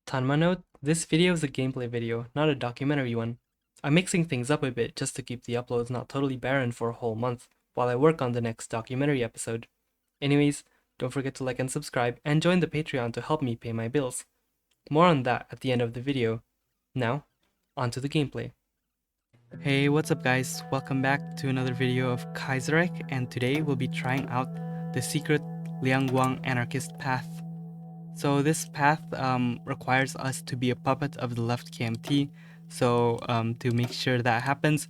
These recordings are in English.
Tanma note, this video is a gameplay video, not a documentary one. I'm mixing things up a bit just to keep the uploads not totally barren for a whole month, while I work on the next documentary episode. Anyways, don't forget to like and subscribe, and join the Patreon to help me pay my bills. More on that at the end of the video. Now, on to the gameplay. Hey, what's up guys? Welcome back to another video of Kaiserreich, and today we'll be trying out the secret Liangguang anarchist path. So this path requires us to be a puppet of the left KMT. So to make sure that happens,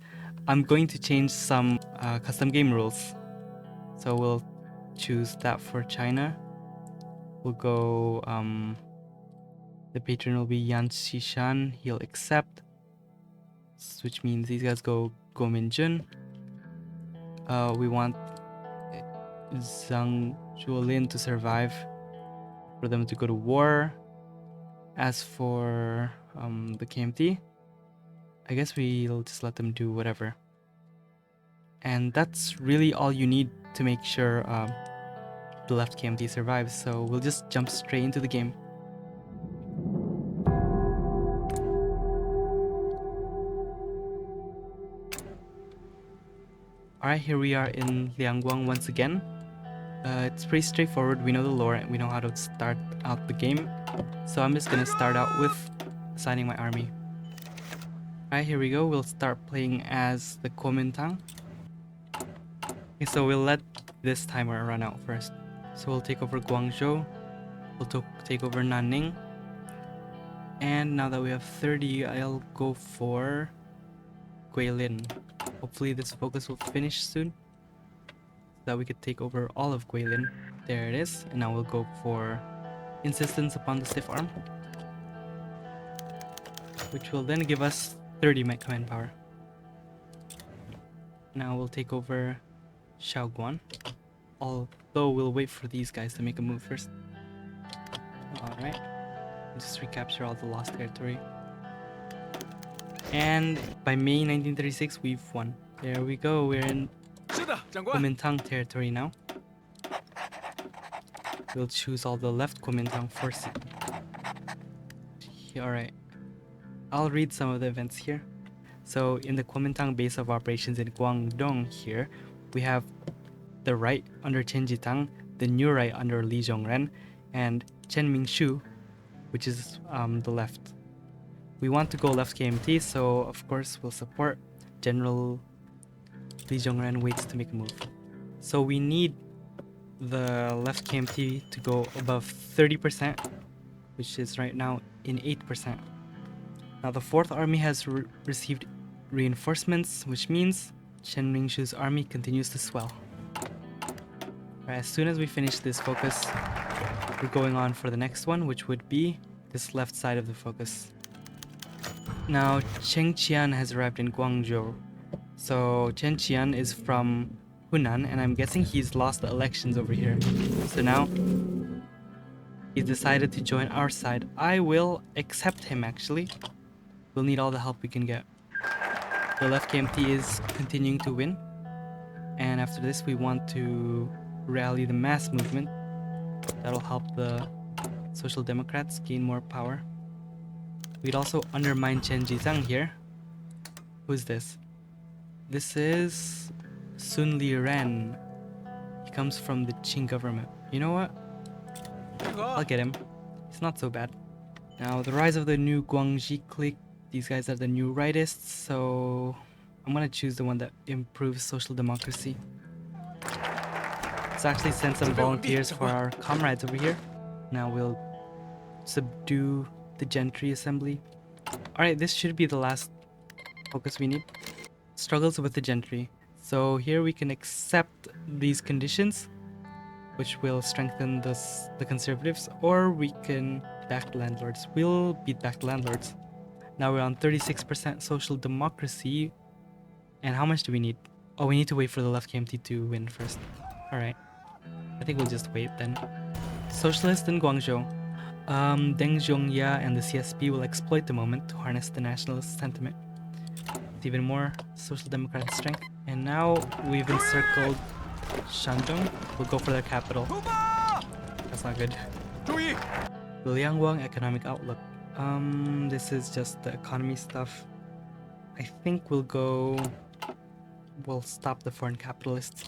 I'm going to change some custom game rules. So we'll choose that for China. We'll go, the patron will be Yan Xishan, he'll accept, which means these guys go Go Minjun. We want Zhang Zhuolin to survive, for them to go to war. As for the KMT, I guess we'll just let them do whatever. And that's really all you need to make sure the left KMT survives, so we'll just jump straight into the game. Alright, here we are in Liangguang once again. It's pretty straightforward, we know the lore and we know how to start out the game. So I'm just gonna start out with assigning my army. Alright, here we go, we'll start playing as the Kuomintang. Okay, so we'll let this timer run out first. So we'll take over Guangzhou, we'll take over Nanning. And now that we have 30, I'll go for Guilin. Hopefully this focus will finish soon, so that we could take over all of Guilin. There it is, and now we'll go for insistence upon the stiff arm, which will then give us 30 command power. Now we'll take over Shaoguan, although we'll wait for these guys to make a move first. Alright, just recapture all the lost territory. And by May 1936, we've won. There we go, we're in Kuomintang territory now. We'll choose all the left Kuomintang forces. Alright, I'll read some of the events here. So in the Kuomintang base of operations in Guangdong here, we have the right under Chen Jitang, the new right under Li Zhongren, and Chen Mingshu, which is the left. We want to go left KMT, so of course we'll support. General Li Zhongren waits to make a move. So we need the left KMT to go above 30%, which is right now in 8%. Now the 4th army has received reinforcements, which means Chen Mingshu's army continues to swell. Right, as soon as we finish this focus, we're going on for the next one, which would be this left side of the focus. Now Cheng Qian has arrived in Guangzhou. So Chen Qian is from Hunan, and I'm guessing he's lost the elections over here. So now he's decided to join our side. I will accept him actually. We'll need all the help we can get. The left KMT is continuing to win, and after this we want to rally the mass movement. That'll help the Social Democrats gain more power. We'd also undermine Chen Jizang here. Who's this? This is Sun Liren. He comes from the Qing government. You know what? I'll get him. He's not so bad. Now the rise of the new Guangxi clique. These guys are the new rightists, so I'm gonna choose the one that improves social democracy. Let's actually send some volunteers for our comrades over here. Now we'll subdue the gentry assembly. Alright, this should be the last focus we need. Struggles with the gentry. So here we can accept these conditions, which will strengthen the conservatives, or we can back the landlords. We'll beat back the landlords. Now we're on 36% social democracy. And how much do we need? Oh, we need to wait for the left KMT to win first. Alright, I think we'll just wait then. Socialists in Guangzhou. Deng Zhongya and the CSP will exploit the moment to harness the nationalist sentiment with even more social democratic strength. And now we've encircled Shandong. We'll go for their capital. That's not good. The Liangguang economic outlook. This is just the economy stuff. I think we'll stop the foreign capitalists.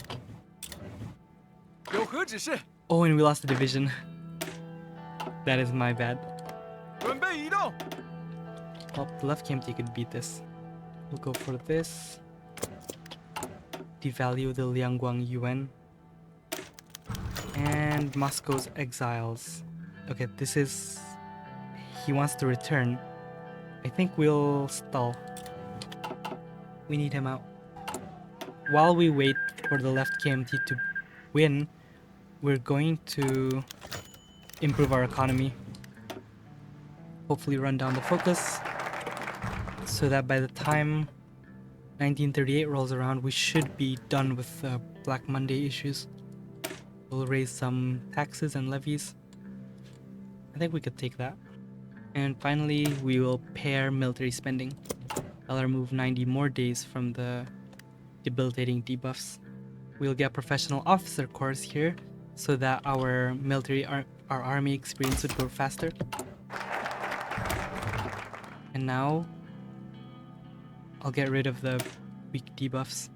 有何指示？ Oh, and we lost the division. That is my bad. 准备移动。 Well, the left KMT could beat this. We'll go for this. Devalue the Liangguang yuan. And Moscow's exiles. Okay, this is... He wants to return. I think we'll stall. We need him out. While we wait for the left KMT to win, we're going to improve our economy. Hopefully run down the focus so that by the time 1938 rolls around, we should be done with Black Monday issues. We'll raise some taxes and levies. I think we could take that. And finally, we will pair military spending. I'll remove 90 more days from the debilitating debuffs. We'll get professional officer corps here so that our our army experience would grow faster. And now I'll get rid of the weak debuffs.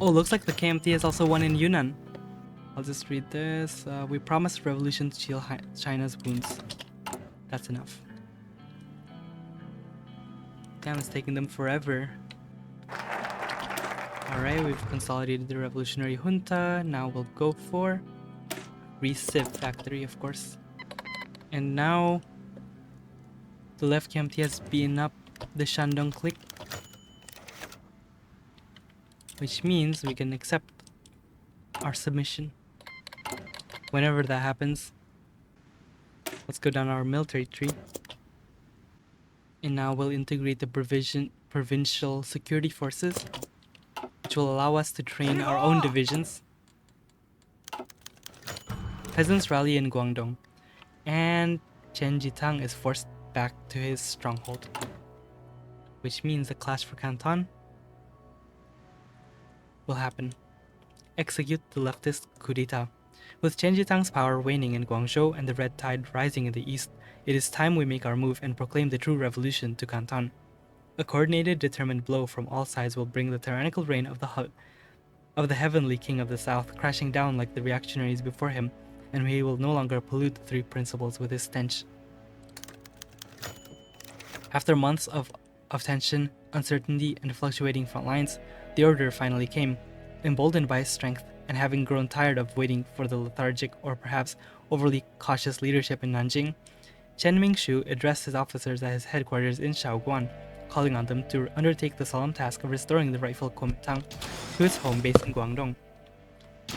Oh, looks like the KMT has also won in Yunnan. I'll just read this. We promised revolution to heal China's wounds. That's enough. Damn, it's taking them forever. Alright, we've consolidated the revolutionary junta. Now we'll go for Reciv factory, of course. And now the left KMT has beaten up the Shandong clique, which means we can accept our submission. Whenever that happens, let's go down our military tree. And now we'll integrate the provincial security forces, which will allow us to train our own divisions. Peasants rally in Guangdong, and Chen Jitang is forced back to his stronghold, which means the clash for Canton will happen. Execute the leftist coup d'etat. With Chen Jitang's power waning in Guangzhou and the red tide rising in the east, it is time we make our move and proclaim the true revolution to Canton. A coordinated, determined blow from all sides will bring the tyrannical reign of the heavenly king of the south crashing down like the reactionaries before him, and he will no longer pollute the three principles with his stench. After months of tension, uncertainty, and fluctuating front lines, the order finally came. Emboldened by his strength, and having grown tired of waiting for the lethargic or perhaps overly cautious leadership in Nanjing, Chen Mingshu addressed his officers at his headquarters in Shaoguan, calling on them to undertake the solemn task of restoring the rightful Kuomintang to its home base in Guangdong.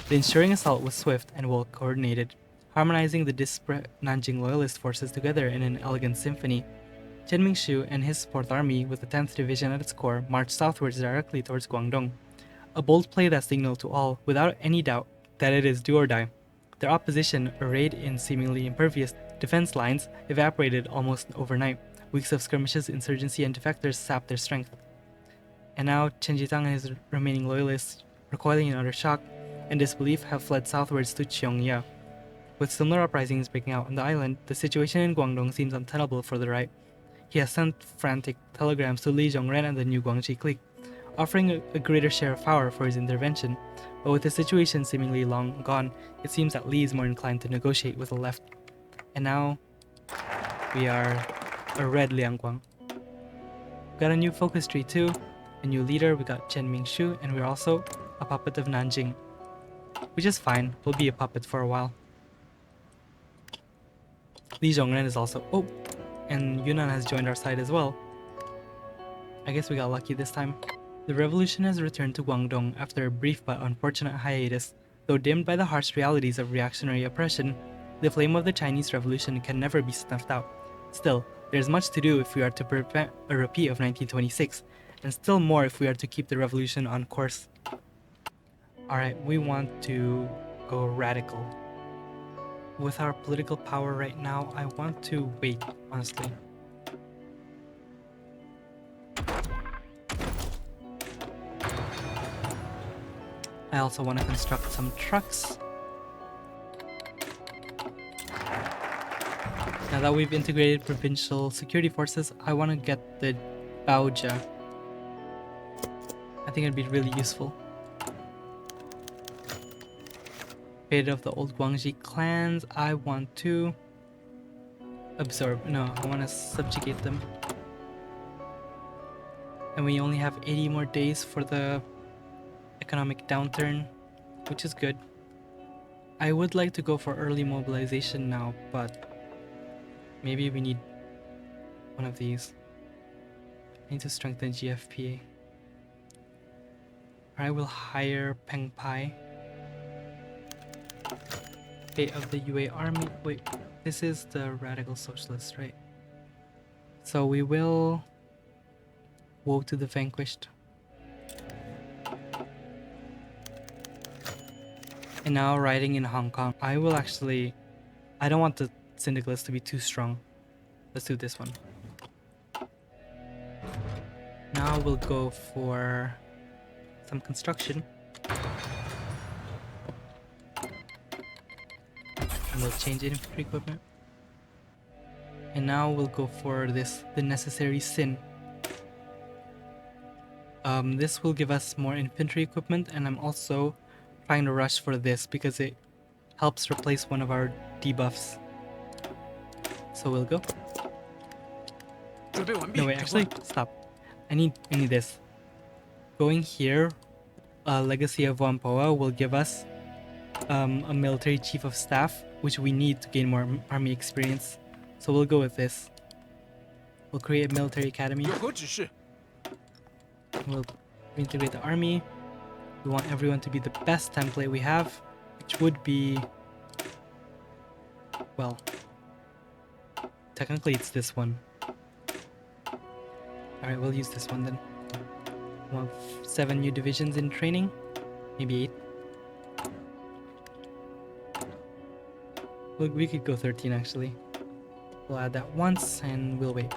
The ensuing assault was swift and well coordinated, harmonizing the disparate Nanjing loyalist forces together in an elegant symphony. Chen Mingshu and his 4th Army, with the 10th Division at its core, marched southwards directly towards Guangdong. A bold play that signaled to all, without any doubt, that it is do or die. Their opposition, arrayed in seemingly impervious defense lines, evaporated almost overnight. Weeks of skirmishes, insurgency, and defectors sapped their strength. And now Chen Jitang and his remaining loyalists, recoiling in utter shock and disbelief, have fled southwards to Cheongya. With similar uprisings breaking out on the island, the situation in Guangdong seems untenable for the right. He has sent frantic telegrams to Li Zhongren and the new Guangxi clique, offering a greater share of power for his intervention, but with the situation seemingly long gone, it seems that Li is more inclined to negotiate with the left. And now, we are a red Liangguang. We got a new focus tree too, a new leader, we got Chen Mingshu, and we're also a puppet of Nanjing. Which is fine, we'll be a puppet for a while. Li Zhongren is also... oh! And Yunnan has joined our side as well. I guess we got lucky this time. The revolution has returned to Guangdong after a brief but unfortunate hiatus. Though dimmed by the harsh realities of reactionary oppression, the flame of the Chinese Revolution can never be snuffed out. Still, there's much to do if we are to prevent a repeat of 1926, and still more if we are to keep the revolution on course. Alright, we want to go radical. With our political power right now, I want to wait, honestly. I also want to construct some trucks. Now that we've integrated provincial security forces, I want to get the Baoja. I think it'd be really useful. Fate of the old Guangxi clans, I want to absorb. No, I want to subjugate them. And we only have 80 more days for the economic downturn, which is good. I would like to go for early mobilization now, but maybe we need one of these. I need to strengthen GFPA. I will hire Peng Pai. Fate of the UA army. Wait, this is the Radical Socialists, right? So we will woe to the vanquished. And now riding in Hong Kong. I will actually... I don't want the syndicalists to be too strong. Let's do this one. Now we'll go for some construction. And we'll change infantry equipment. And now we'll go for this, the necessary sin. This will give us more infantry equipment, and I'm also trying to rush for this because it helps replace one of our debuffs. So we'll go. No wait, actually, stop. I need this. Going here, Legacy of Wampoa will give us a military chief of staff, which we need to gain more army experience. So we'll go with this. We'll create a military academy. We'll integrate the army. We want everyone to be the best template we have, which would be... well, technically it's this one. Alright, we'll use this one then. We'll have 7 new divisions in training. Maybe 8. We could go 13 actually. We'll add that once and we'll wait.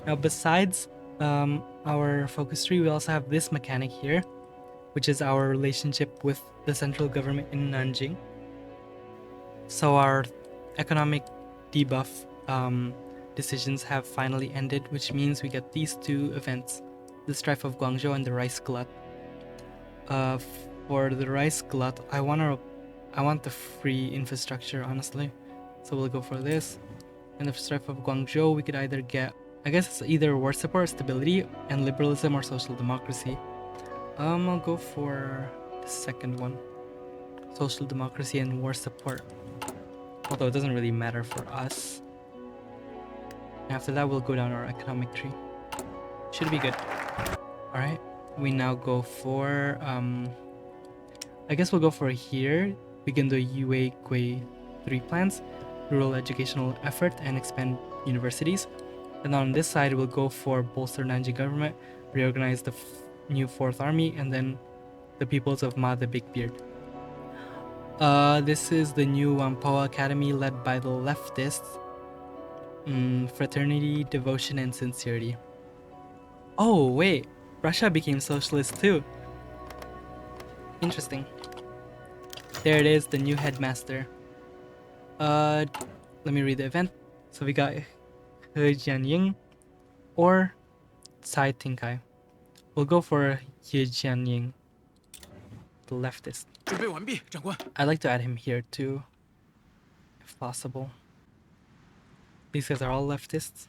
Now besides our focus tree, we also have this mechanic here, which is our relationship with the central government in Nanjing. So our economic debuff decisions have finally ended, which means we get these 2 events, the Strife of Guangzhou and the Rice Glut. For the Rice Glut, I want the free infrastructure, honestly. So we'll go for this. And the Strife of Guangzhou, we could either get, I guess it's either war support or stability and liberalism or social democracy. I'll go for the second one. Social democracy and war support. Although it doesn't really matter for us. After that, we'll go down our economic tree. Should be good. Alright, we now go for, I guess we'll go for here. Begin the UA Gui 3 plans, rural educational effort, and expand universities. And on this side, we'll go for bolster Nanjing government, reorganize the new 4th Army, and then the peoples of Ma the Big Beard. This is the new Wampoa Academy led by the leftists. Fraternity, devotion, and sincerity. Oh, wait. Russia became socialist too. Interesting. There it is, the new headmaster. Let me read the event. So we got He Jianying or Tsai Tingkai. We'll go for He Jianying, the leftist. I'd like to add him here too, if possible. These guys are all leftists.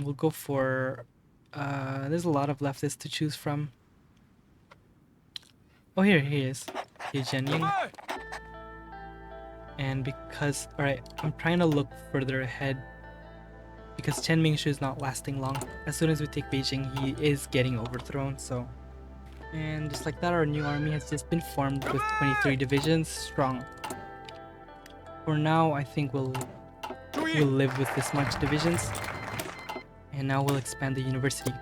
We'll go for... there's a lot of leftists to choose from. Oh, here he is. He Jianying. And because... Alright, I'm trying to look further ahead. Because Chen Mingshu is not lasting long. As soon as we take Beijing, he is getting overthrown, so... And just like that, our new army has just been formed with 23 divisions strong. For now, I think we'll live with this much divisions. And now we'll expand the university.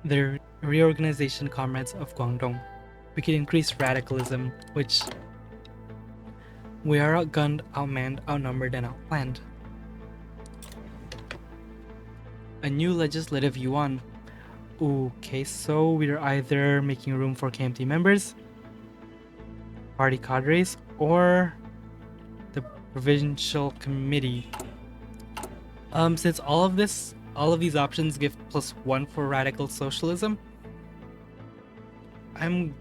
The reorganization comrades of Guangdong. We can increase radicalism, which we are outgunned, outmanned, outnumbered, and outplanned. A new legislative yuan. Okay, so we're either making room for KMT members party cadres or the provincial committee. Since all of these options give +1 for radical socialism, I'm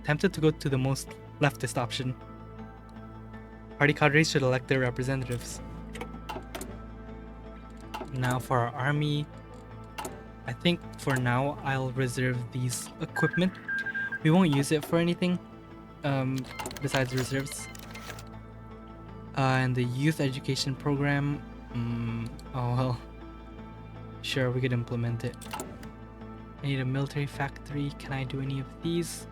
tempted to go to the most leftist option. Party cadres should elect their representatives. Now for our army, I think for now I'll reserve these equipment. We won't use it for anything besides reserves. And the youth education program, oh well, sure, we could implement it. I need a military factory. Can I do any of these?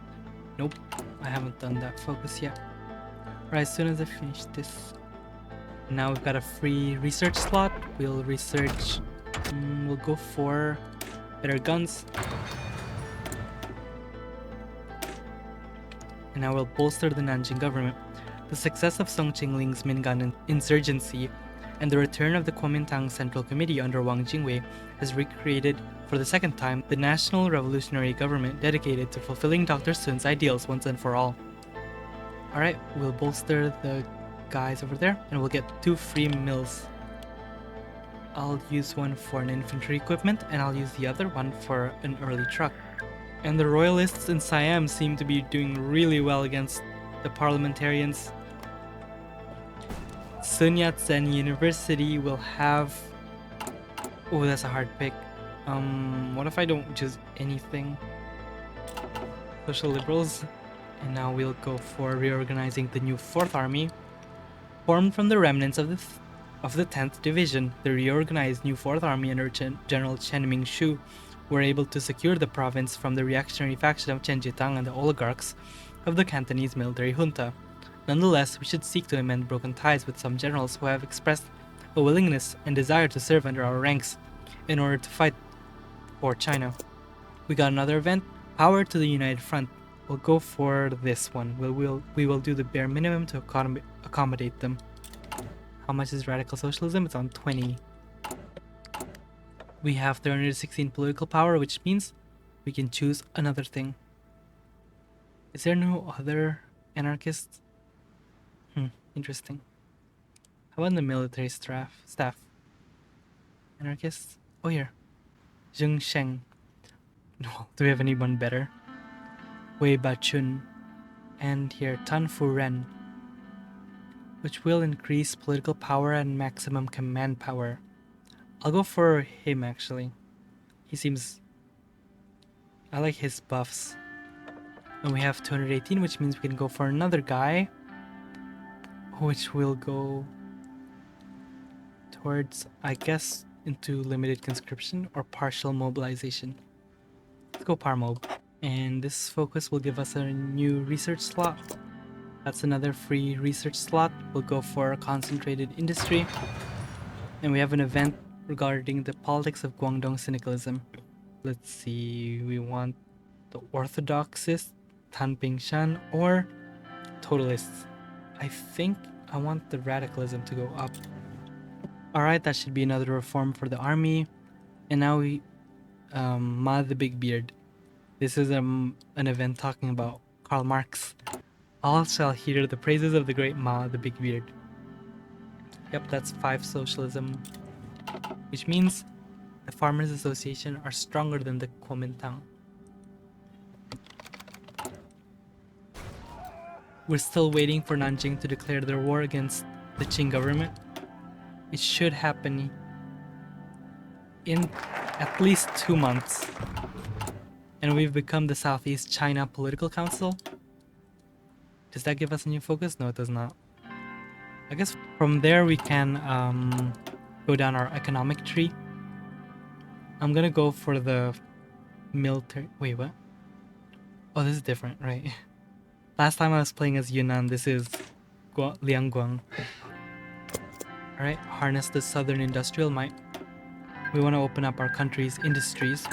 Nope, I haven't done that focus yet. Right, as soon as I finish this. Now we've got a free research slot. We'll research, we'll go for better guns. And now we'll bolster the Nanjing government. The success of Song Qingling's Mingan insurgency and the return of the Kuomintang Central Committee under Wang Jingwei has recreated for the second time the National Revolutionary Government dedicated to fulfilling Dr. Sun's ideals once and for all. Alright, we'll bolster the guys over there and we'll get 2 free mills. I'll use one for an infantry equipment and I'll use the other one for an early truck. And the royalists in Siam seem to be doing really well against the parliamentarians. Sun Yat-sen University will have... Oh, that's a hard pick. What if I don't choose anything? Social liberals. And now we'll go for reorganizing the new 4th Army. Formed from the remnants of the 10th Division, the reorganized new 4th Army under General Chen Mingshu were able to secure the province from the reactionary faction of Chen Jitang and the oligarchs of the Cantonese military junta. Nonetheless, we should seek to amend broken ties with some generals who have expressed a willingness and desire to serve under our ranks in order to fight for China. We got another event, Power to the United Front. We'll go for this one. We will do the bare minimum to accommodate them. How much is radical socialism? It's on 20. We have 316 political power, which means we can choose another thing. Is there no other anarchists? Interesting. How about the military staff? Anarchists? Oh, here. Zheng Sheng. No, do we have anyone better? Wei Bachun. And here, Tan Fu Ren. Which will increase political power and maximum command power. I'll go for him actually. He seems... I like his buffs. And we have 218, which means we can go for another guy. Which will go towards, I guess, into limited conscription or partial mobilization. Let's go Parmob. And this focus will give us a new research slot. That's another free research slot. We'll go for a concentrated industry. And we have an event regarding the politics of Guangdong syndicalism. Let's see, we want the orthodoxists, Tan Pingshan, or totalists. I think I want the radicalism to go up. Alright, that should be another reform for the army. And now we... Ma the Big Beard. This is an event talking about Karl Marx. All shall hear the praises of the great Ma the Big Beard. Yep, that's 5 socialism. Which means the Farmers Association are stronger than the Kuomintang. We're still waiting for Nanjing to declare their war against the Qing government. It should happen in at least 2 months. And we've become the Southeast China Political Council. Does that give us a new focus? No, it does not. I guess from there we can go down our economic tree. I'm gonna go for the military... Wait, what? Oh, this is different, right? Last time I was playing as Yunnan, this is Liangguang. Alright, harness the southern industrial might. We want to open up our country's industries,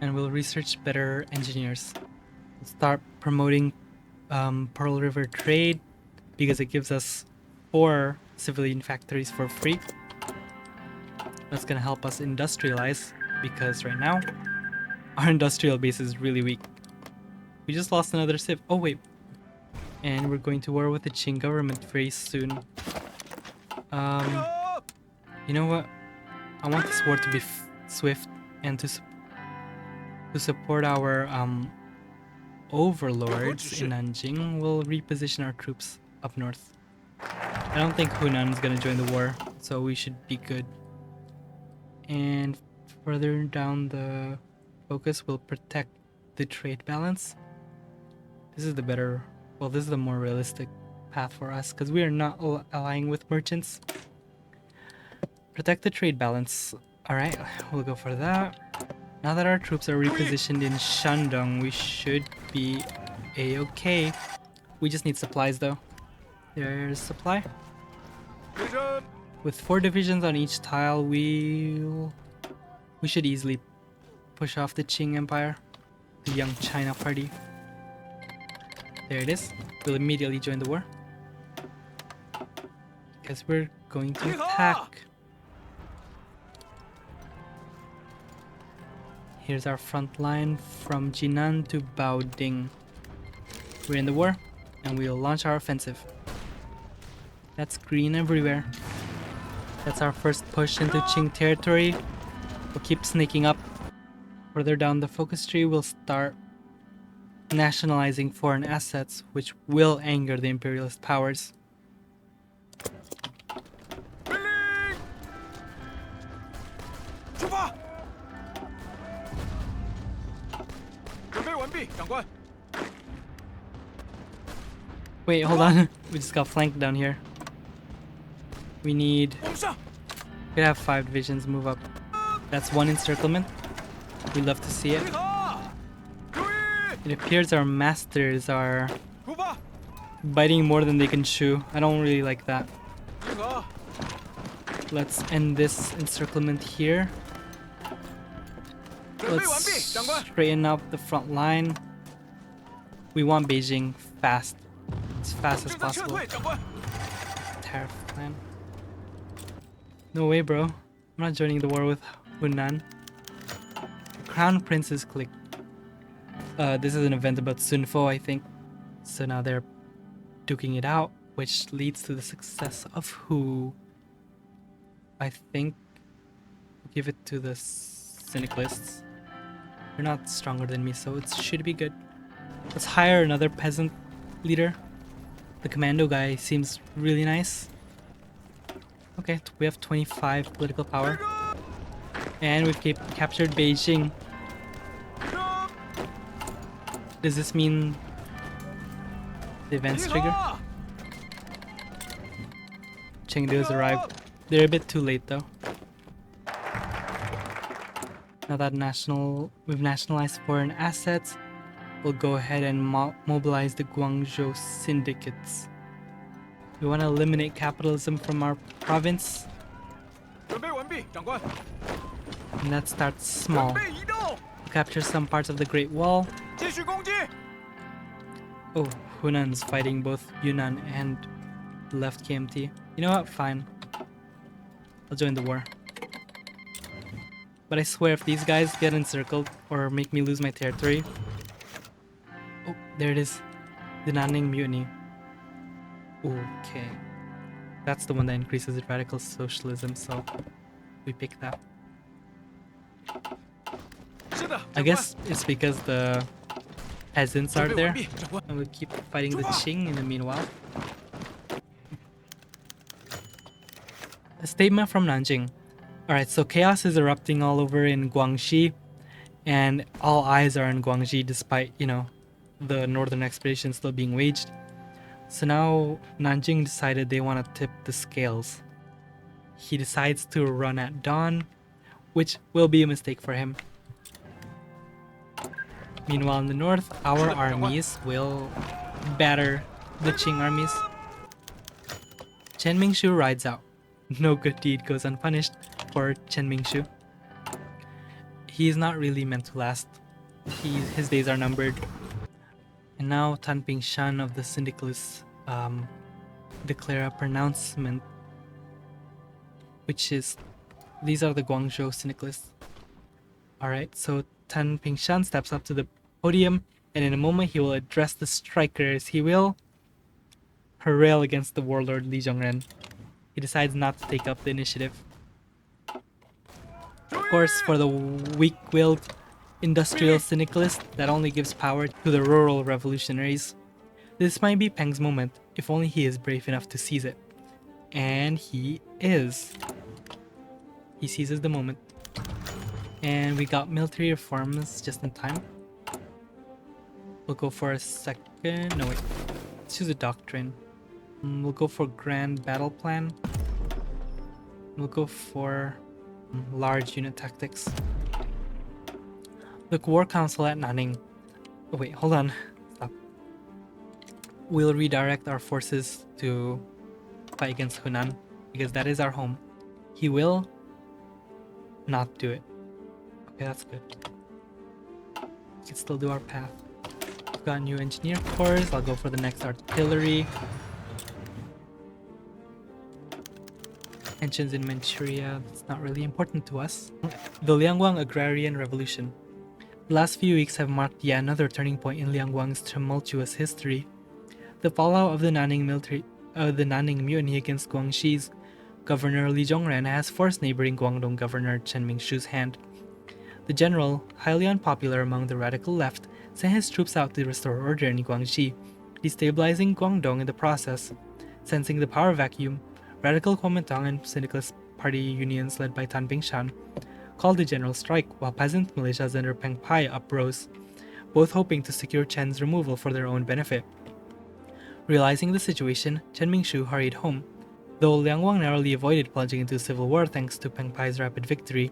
and we'll research better engineers. We'll start promoting Pearl River trade, because it gives us 4 civilian factories for free. That's gonna help us industrialize, because right now, our industrial base is really weak. We just lost another civ. Oh wait. And we're going to war with the Qing government very soon. You know what? I want this war to be swift and to support our overlords in Nanjing. We'll reposition our troops up north. I don't think Hunan is gonna join the war, so we should be good. And further down the focus, we'll protect the trade balance. This is the better, well, this is the more realistic path for us because we are not allying with merchants. Protect the trade balance. Alright, we'll go for that. Now that our troops are repositioned in Shandong, we should be a-okay. We just need supplies though. There's supply. With 4 divisions on each tile, we should easily push off the Qing Empire, the Young China Party. There it is. We'll immediately join the war. Because we're going to attack. Here's our front line from Jinan to Baoding. We're in the war, and we'll launch our offensive. That's green everywhere. That's our first push into Qing territory. We'll keep sneaking up. Further down the focus tree, we'll start nationalizing foreign assets, which will anger the imperialist powers. Wait, hold on. We just got flanked down here. We need... We have 5 divisions move up. That's 1 encirclement. We love to see it. It appears our masters are biting more than they can chew. I don't really like that. Let's end this encirclement here. Let's straighten up the front line. We want Beijing fast. As fast as possible. Tariff plan. No way, bro. I'm not joining the war with Hunan. Crown Princes click. This is an event about Sunfo, I think. So now they're duking it out, which leads to the success of who? I think we'll give it to the Syndicalists. They're not stronger than me, so it should be good. Let's hire another peasant leader. The commando guy seems really nice. Okay, we have 25 political power. And we've captured Beijing. Does this mean the events trigger? Chengdu has arrived. They're a bit too late though. Now that we've nationalized foreign assets, we'll go ahead and mobilize the Guangzhou syndicates. We want to eliminate capitalism from our province. And that starts small. We'll capture some parts of the Great Wall. Oh, Hunan's fighting both Yunnan and the left KMT. You know what? Fine. I'll join the war. But I swear if these guys get encircled or make me lose my territory... Oh, there it is. The Nanning Mutiny. Okay. That's the one that increases radical socialism, so we pick that. I guess it's because the peasants are there, and we keep fighting the Qing in the meanwhile. A statement from Nanjing. Alright, so chaos is erupting all over in Guangxi, and all eyes are on Guangxi despite, you know, the northern expedition still being waged. So now Nanjing decided they want to tip the scales. He decides to run at dawn, which will be a mistake for him. Meanwhile in the north, our armies will batter the Qing armies. Chen Mingshu rides out. No good deed goes unpunished for Chen Mingshu. He's not really meant to last. His days are numbered. And now Tan Pingshan of the Syndicalists declare a pronouncement, which is, these are the Guangzhou Syndicalists. Alright, so Tan Pingshan steps up to the podium, and in a moment he will address the strikers. He will rail against the warlord Li Zhongren. He decides not to take up the initiative. Of course, for the weak-willed industrial syndicalist, that only gives power to the rural revolutionaries. This might be Peng's moment, if only he is brave enough to seize it. And he is. He seizes the moment. And we got military reforms just in time. We'll go for a second. No, wait. Let's use a doctrine. We'll go for grand battle plan. We'll go for large unit tactics. The war council at Nanning. Oh, wait, hold on. Stop. We'll redirect our forces to fight against Hunan because that is our home. He will not do it. Okay, that's good. We can still do our path. We've got new engineer corps. I'll go for the next artillery. Tensions in Manchuria, that's not really important to us. The Liangguang Agrarian Revolution. The last few weeks have marked yet another turning point in Liangguang's tumultuous history. The fallout of the Nanning mutiny against Guangxi's Governor Li Zhongren has forced neighboring Guangdong Governor Chen Mingshu's hand. The general, highly unpopular among the radical left, sent his troops out to restore order in Guangxi, destabilizing Guangdong in the process. Sensing the power vacuum, radical Kuomintang and syndicalist party unions led by Tan Bingshan called a general strike while peasant militias under Peng Pai uprose, both hoping to secure Chen's removal for their own benefit. Realizing the situation, Chen Mingshu hurried home, though Liangguang narrowly avoided plunging into civil war thanks to Peng Pai's rapid victory.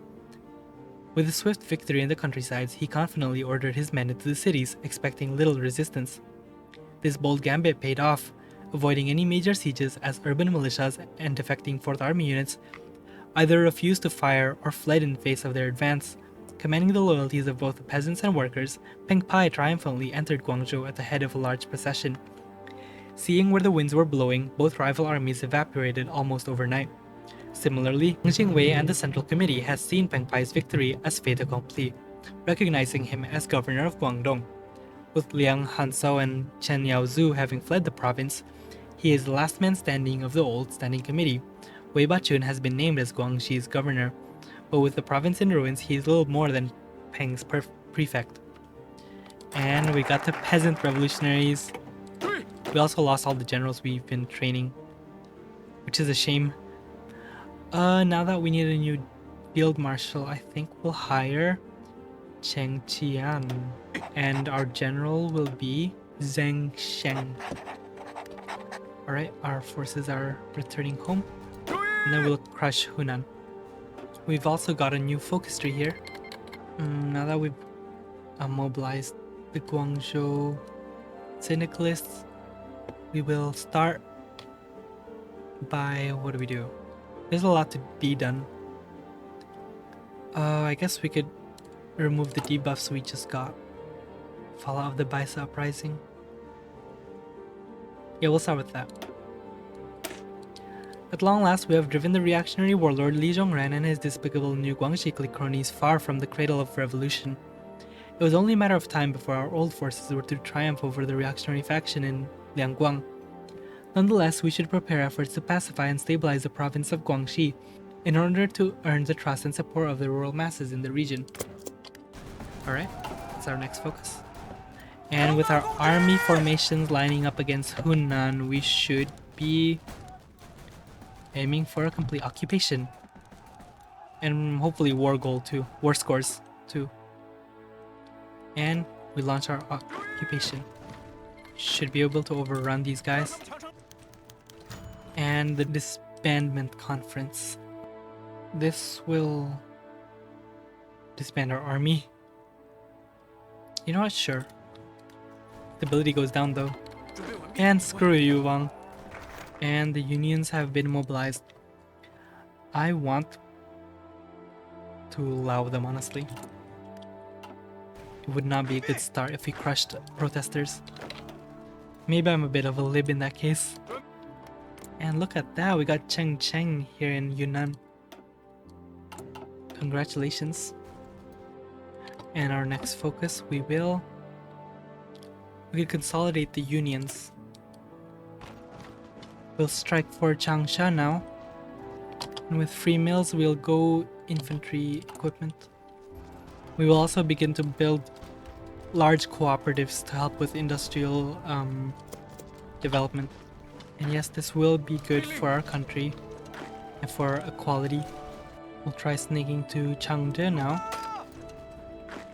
With a swift victory in the countrysides, he confidently ordered his men into the cities, expecting little resistance. This bold gambit paid off, avoiding any major sieges as urban militias and defecting 4th Army units either refused to fire or fled in face of their advance. Commanding the loyalties of both the peasants and workers, Peng Pai triumphantly entered Guangzhou at the head of a large procession. Seeing where the winds were blowing, both rival armies evaporated almost overnight. Similarly, Jiang Jingwei and the Central Committee has seen Peng Pai's victory as fait accompli, recognizing him as governor of Guangdong. With Liang Hanzhou and Chen Yaozu having fled the province, he is the last man standing of the old standing committee. Wei Bachun has been named as Guangxi's governor, but with the province in ruins, he is little more than Peng's prefect. And we got the peasant revolutionaries. We also lost all the generals we've been training, which is a shame. Now that we need a new field marshal, I think we'll hire Cheng Qian, and our general will be Zheng Sheng. Alright, our forces are returning home, and then we'll crush Hunan. We've also got a new focus tree here. Now that we've mobilized the Guangzhou syndicalists, we will start by, what do? There's a lot to be done. I guess we could remove the debuffs we just got. Fallout of the Baisa Uprising. Yeah, we'll start with that. At long last, we have driven the reactionary warlord Li Zhongren and his despicable new Guangxi clique cronies far from the cradle of revolution. It was only a matter of time before our old forces were to triumph over the reactionary faction in Liangguang. Nonetheless, we should prepare efforts to pacify and stabilize the province of Guangxi in order to earn the trust and support of the rural masses in the region. Alright, that's our next focus. And with our army formations lining up against Hunan, we should be aiming for a complete occupation. And hopefully war scores too. And we launch our occupation. Should be able to overrun these guys. And the disbandment conference. This will disband our army. You know what? Sure. Stability goes down though. And screw you, Wang. And the unions have been mobilized. I want to allow them, honestly. It would not be a good start if we crushed protesters. Maybe I'm a bit of a lib in that case. And look at that, we got Cheng Cheng here in Yunnan. Congratulations. And our next focus, we could consolidate the unions. We'll strike for Changsha now. And with free mills, we'll go infantry equipment. We will also begin to build large cooperatives to help with industrial development. And yes, this will be good for our country and for equality. We'll try sneaking to Changde now,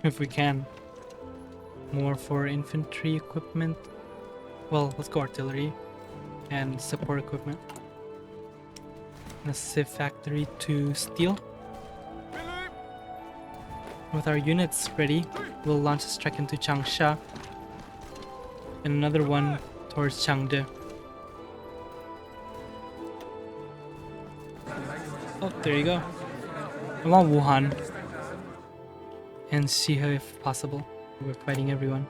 if we can. More for infantry equipment. Well, let's go artillery and support equipment. And a sieve factory to steel. With our units ready, we'll launch a strike into Changsha and another one towards Changde. Oh, there you go. I want Wuhan and Shihe if possible. We're fighting everyone.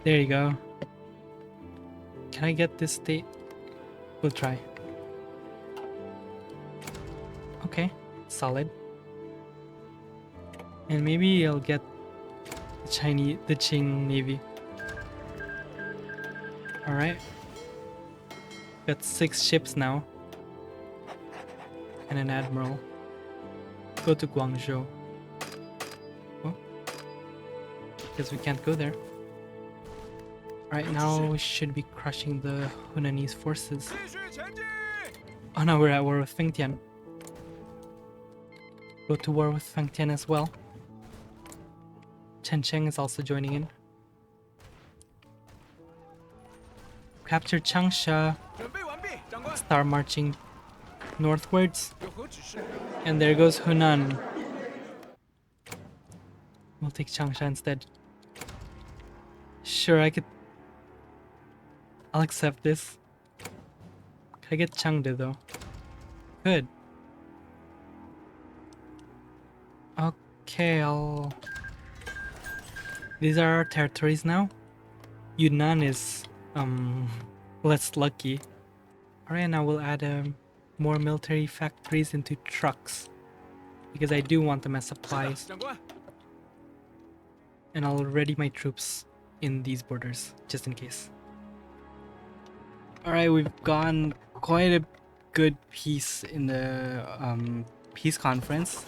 There you go. Can I get this state? We'll try. Okay, solid. And maybe I'll get the Qing Navy. Alright. Got 6 ships now. And an admiral. Go to Guangzhou. Oh. Because we can't go there. Right now we should be crushing the Hunanese forces. Oh no, we're at war with Fengtian. Go to war with Fengtian as well. Chen Cheng is also joining in. Capture Changsha. Start marching northwards. And there goes Hunan. We'll take Changsha instead. Sure, I'll accept this. Can I get Changde though? Good. Okay, These are our territories now. Yunnan is less lucky. Alright, now we'll add more military factories into trucks. Because I do want them as supplies. And I'll ready my troops in these borders, just in case. Alright, we've gone quite a good piece in the peace conference.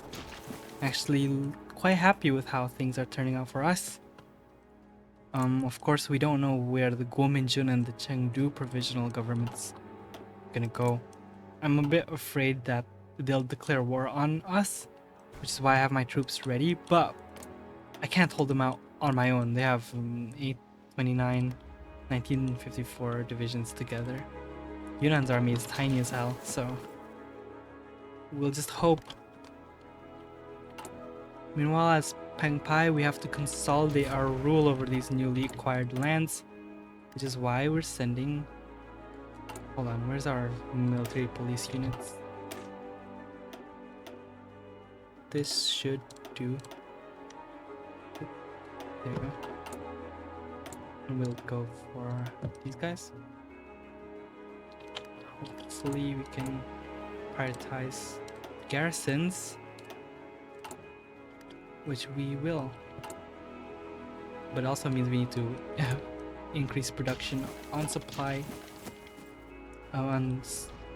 Actually, quite happy with how things are turning out for us. Of course, we don't know where the Guominjun and the Chengdu provisional government's gonna go. I'm a bit afraid that they'll declare war on us, which is why I have my troops ready, but I can't hold them out on my own. They have 829, 1954 divisions together. Yunnan's army is tiny as hell, so we'll just hope. Meanwhile, as Peng Pai, we have to consolidate our rule over these newly acquired lands, which is why we're sending... Hold on, where's our military police units? This should do. There we go. And we'll go for these guys. Hopefully we can prioritize garrisons, which we will. But it also means we need to increase production on supply, on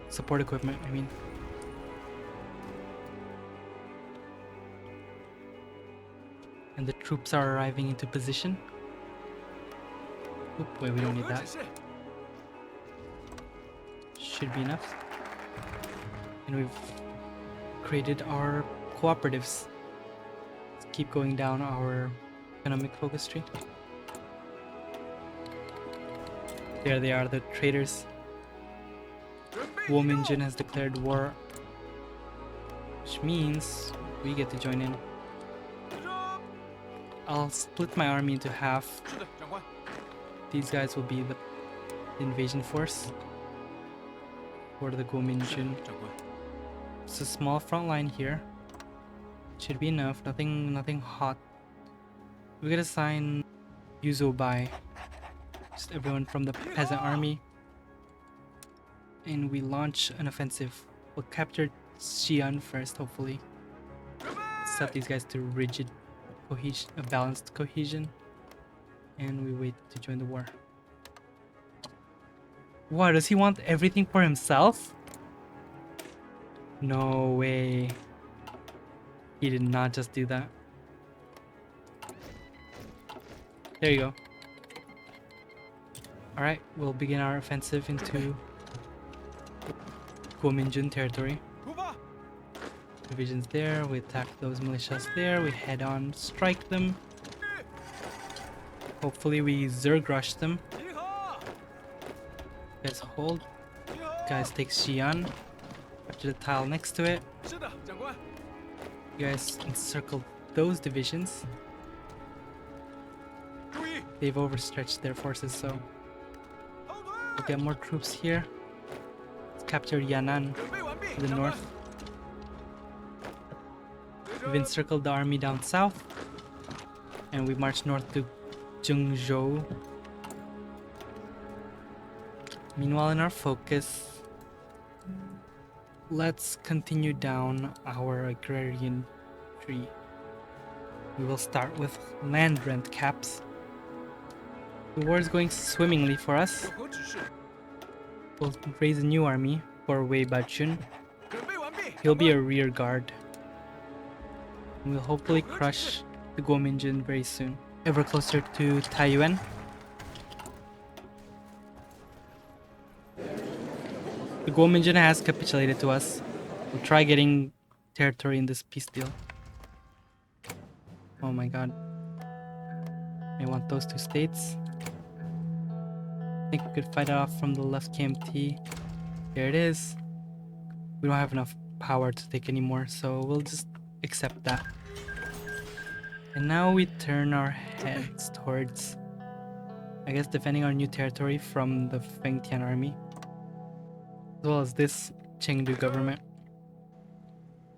support equipment, I mean. And the troops are arriving into position. Oop, wait, we don't need that. Should be enough. And we've created our cooperatives. Let's keep going down our economic focus tree. There they are, the traders. Guominjun has declared war, which means we get to join in. I'll split my army into half. These guys will be the invasion force for the Guominjun. It's a small front line here. Should be enough. Nothing hot. We gotta assign Yuzobai. Just everyone from the peasant army. And we launch an offensive. We'll capture Xi'an first, hopefully. Set these guys to rigid cohesion, a balanced cohesion. And we wait to join the war. What, does he want everything for himself? No way. He did not just do that. There you go. Alright, we'll begin our offensive into Kuominjun territory. 出发！ Divisions there, we attack those militias there, we head on, strike them. Hopefully we Zerg rush them. 集合！ Guys hold. 集合！ Guys take Xi'an. Capture the tile next to it. 是的，长官。 You guys encircle those divisions. 注意， They've overstretched their forces, so 后退！ we'll get more troops here. Let's capture Yan'an 准备完毕， to the 长官 north. 随 We've 着 encircled the army down south. And we march north to Zhengzhou. Meanwhile, in our focus, let's continue down our agrarian tree. We will start with land rent caps. The war is going swimmingly for us. 有何指示？ We'll raise a new army for Wei Bachun. 准备完毕。 He'll be a rear guard. And we'll hopefully crush the Guominjun very soon. Ever closer to Taiyuan. The Guominjun has capitulated to us. We'll try getting territory in this peace deal. Oh my god. I want those two states. I think we could fight it off from the left KMT. There it is. We don't have enough power to take anymore, so we'll just accept that. And now we turn our heads towards, I guess, defending our new territory from the Fengtian army, as well as this Chengdu government.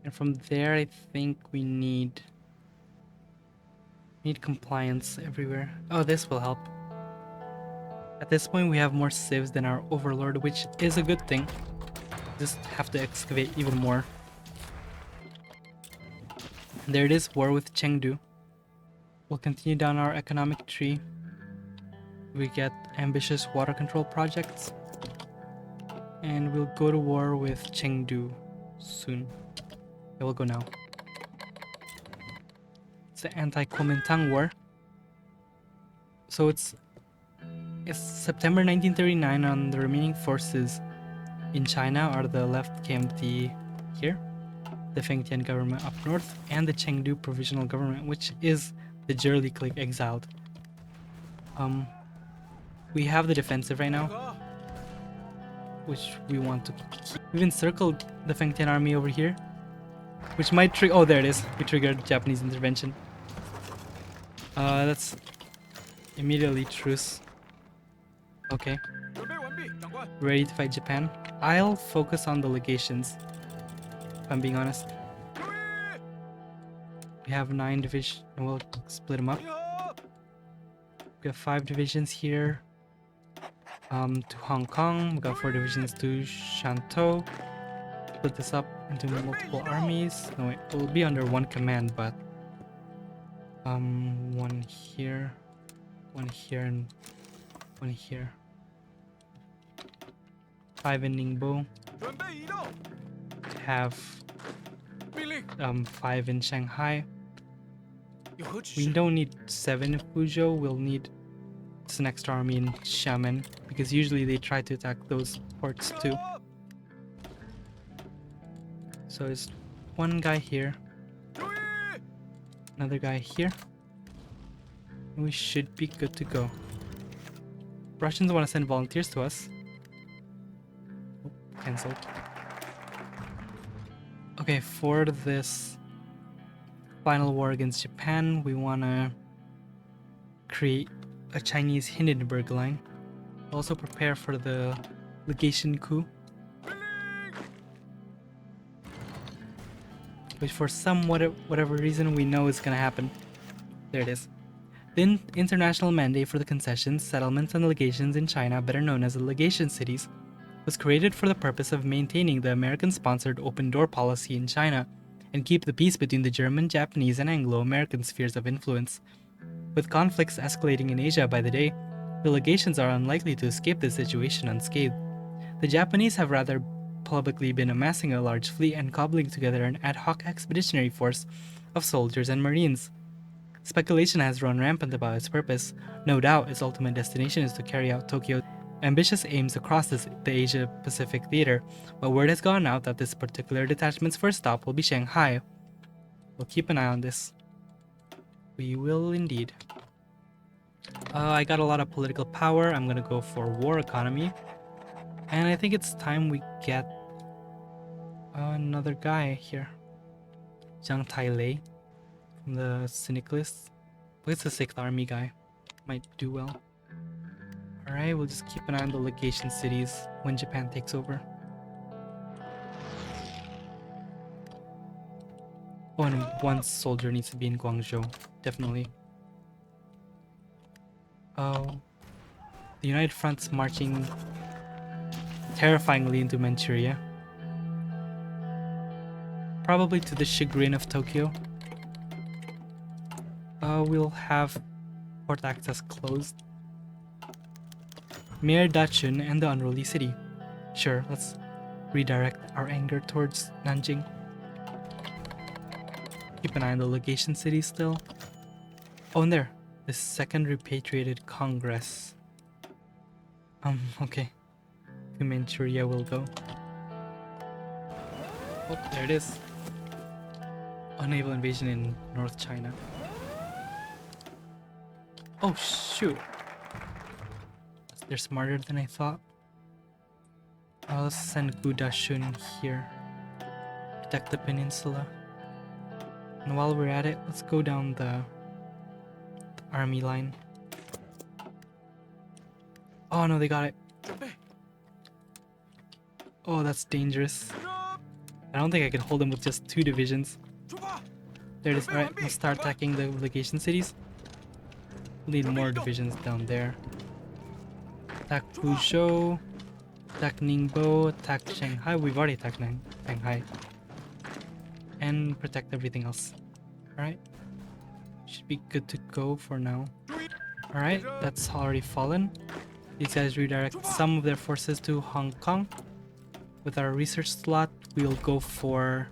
And from there, I think we need compliance everywhere. Oh, this will help. At this point, we have more civs than our overlord, which is a good thing. Just have to excavate even more. And there it is, war with Chengdu. We'll continue down our economic tree. We get ambitious water control projects. And we'll go to war with Chengdu soon. It will go now. It's the anti-Kuomintang war. So it's September 1939, and the remaining forces in China are the left KMT here, the Fengtian government up north, and the Chengdu provisional government, which is the Zhirli clique exiled. We have the defensive right now, 集合！ which we want to keep. We've encircled the Fengtian army over here, which might trigger. Oh, there it is. We triggered Japanese intervention. That's immediately truce. Okay, 准备完毕，长官。 ready to fight Japan. I'll focus on the legations, if I'm being honest. 注意， We have 9 divisions, and we'll split them up. 集合！ We have 5 divisions here to Hong Kong. We got 4 divisions to Shantou. Split this up into multiple armies. No, wait, it will be under one command, but one here, and one here. 5 in Ningbo. 准备移动。 Have 命令。 5 in Shanghai. 有何指 We 示？ don't need 7 in Fuzhou. We'll need this next army in Xiamen, because usually they try to attack those ports too. 集合！ So it's one guy here, 注意， another guy here. And we should be good to go. Russians want to send volunteers to us. Oh, cancelled. Okay, for this final war against Japan, we want to create a Chinese Hindenburg line. Also prepare for the legation coup, 命令。 which for some whatever reason we know is going to happen. There it is. The international mandate for the concessions, settlements, and legations in China, better known as the legation cities, was created for the purpose of maintaining the American-sponsored open door policy in China and keep the peace between the German, Japanese, and Anglo-American spheres of influence. With conflicts escalating in Asia by the day, The legations are unlikely to escape this situation unscathed. The Japanese have rather publicly been amassing a large fleet and cobbling together an ad hoc expeditionary force of soldiers and marines. Speculation has run rampant about its purpose. No doubt its ultimate destination is to carry out Tokyo's ambitious aims across the Asia-Pacific theater, but word has gone out that this particular detachment's first stop will be Shanghai. We'll keep an eye on this. We will indeed. I got a lot of political power. I'm gonna go for war economy. And I think it's time we get another guy here. Zhang Tailei from the Syndicalists. But it's the 6th Army guy. Might do well. Alright, we'll just keep an eye on the legation cities when Japan takes over. Oh, and one soldier needs to be in Guangzhou. Definitely. Oh. The United Front's marching terrifyingly into Manchuria. Probably to the chagrin of Tokyo. We'll have port access closed. Mayor Dachun and the unruly city. Sure, let's redirect our anger towards Nanjing. Keep an eye on the legation city still. Oh, and there. The second repatriated Congress. Okay. To Manchuria will go. Oh, there it is. Naval invasion in North China. Oh, shoot. They're smarter than I thought. Let's send Gu Dashun here. Protect the peninsula. And while we're at it, let's go down the army line. Oh no, they got it. Oh, that's dangerous. I don't think I can hold them with just 2 divisions. There it is. Alright, let's start attacking the legation cities. We'll need more divisions down there. Attack Fuzhou. Attack Ningbo. Attack Shanghai. We've already attacked Shanghai. And protect everything else. Alright. Should be good to go for now. Alright, that's already fallen. These guys redirect some of their forces to Hong Kong. With our research slot, we'll go for...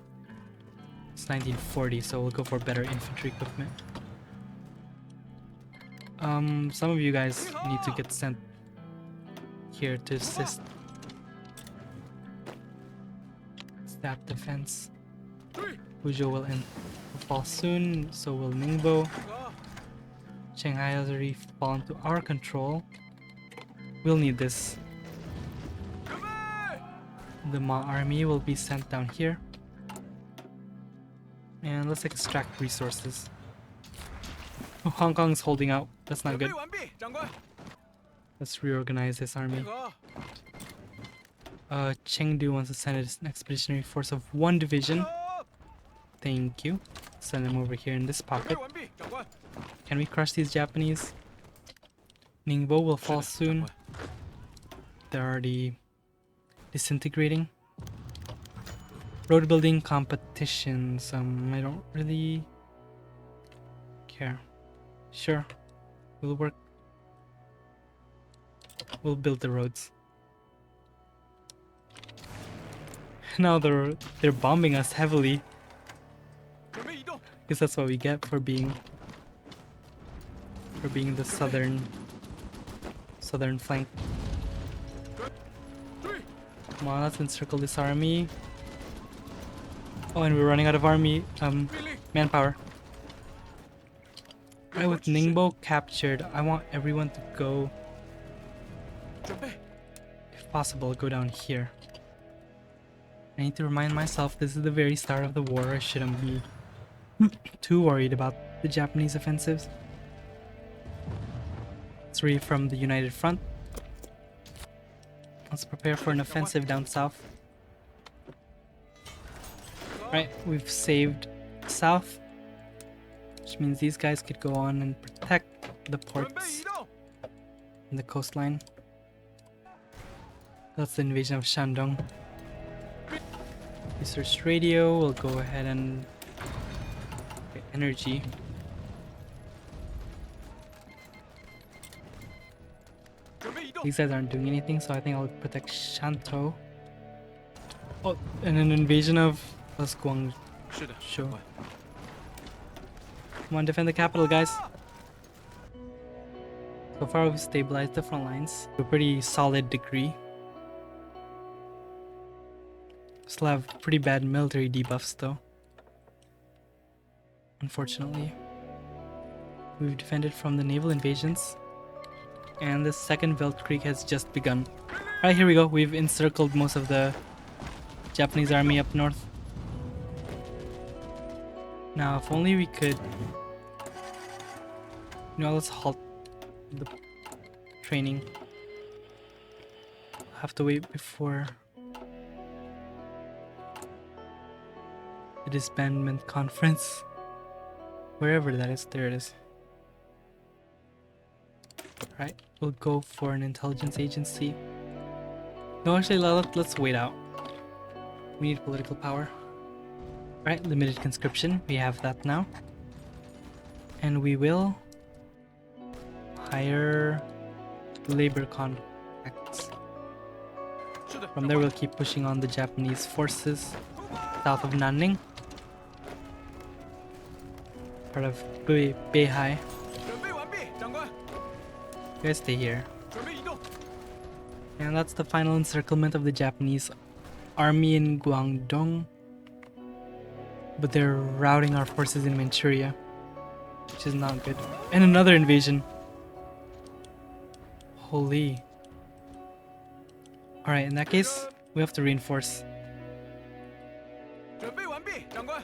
It's 1940, so we'll go for better infantry equipment. Some of you guys need to get sent here to assist. Staff defense. Fuzhou will fall soon, so will Ningbo. Shanghai has already fallen to our control. We'll need this. The Ma army will be sent down here. And let's extract resources. Oh, Hong Kong's holding out. That's not good. Let's reorganize this army. Chengdu wants to send an expeditionary force of 1 division. Thank you. Send them over here in this pocket. Can we crush these Japanese? Ningbo will fall soon. They're already disintegrating. Road building competitions. I don't really care. Sure, we'll work. We'll build the roads. Now they're bombing us heavily. Guess that's what we get for being the southern flank. Come on, let's encircle this army. Oh, and we're running out of army manpower. Right, with Ningbo captured, I want everyone to go, if possible, go down here. I need to remind myself this is the very start of the war. I shouldn't be too worried about the Japanese offensives. Let's read from the United Front. Let's prepare for an offensive down south. Right, we've saved south, which means these guys could go on and protect the ports and the coastline. That's the invasion of Shandong. Research radio, we'll go ahead and get energy. These guys aren't doing anything, so I think I'll protect Shantou. Oh, and an invasion of us Guangzhou. 是的，长官。 Come on, defend the capital, guys. So far, we've stabilized the front lines to a pretty solid degree. Still have pretty bad military debuffs, though. Unfortunately. We've defended from the naval invasions. And the second Weltkrieg has just begun. Alright, here we go. We've encircled most of the Japanese army up north. Now, if only we could... You know, let's halt the training. Have to wait before the disbandment conference. Wherever that is, there it is. Right, we'll go for an intelligence agency. No, actually, let's wait out. We need political power. Right, limited conscription. We have that now. And we will hire labor contracts. From there, we'll keep pushing on the Japanese forces south of Nanning. Part of Beihai. 准备完毕，长官。 You guys stay here. 准备移动。 And that's the final encirclement of the Japanese army in Guangdong. But they're routing our forces in Manchuria, which is not good. And another invasion. Holy. Alright, in that case, we have to reinforce. 准备完毕，长官。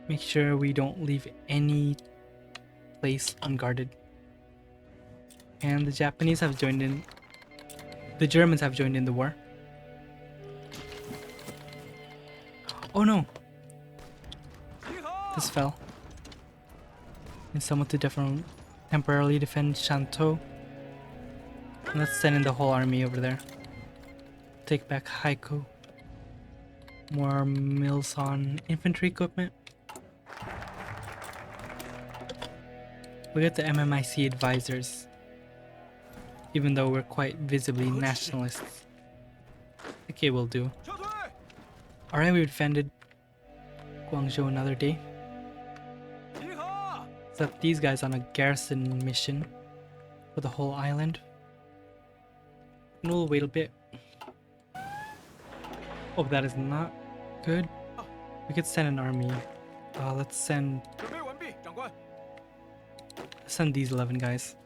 Make sure we don't leave any place unguarded. And the Japanese have joined in. The Germans have joined in the war. Oh no! 集合。 This fell. And someone to temporarily defend Shantou. And let's send in the whole army over there. Take back Haikou. More mills on infantry equipment. We get the MMIC advisors. Even though we're quite visibly nationalists. Okay, we'll do. 撤退。 Alright, we defended Guangzhou another day. 集合。 Set these guys on a garrison mission for the whole island. And we'll wait a bit. Oh, that is not good. We could send an army. Let's send 准备完毕，长官。 these 11 guys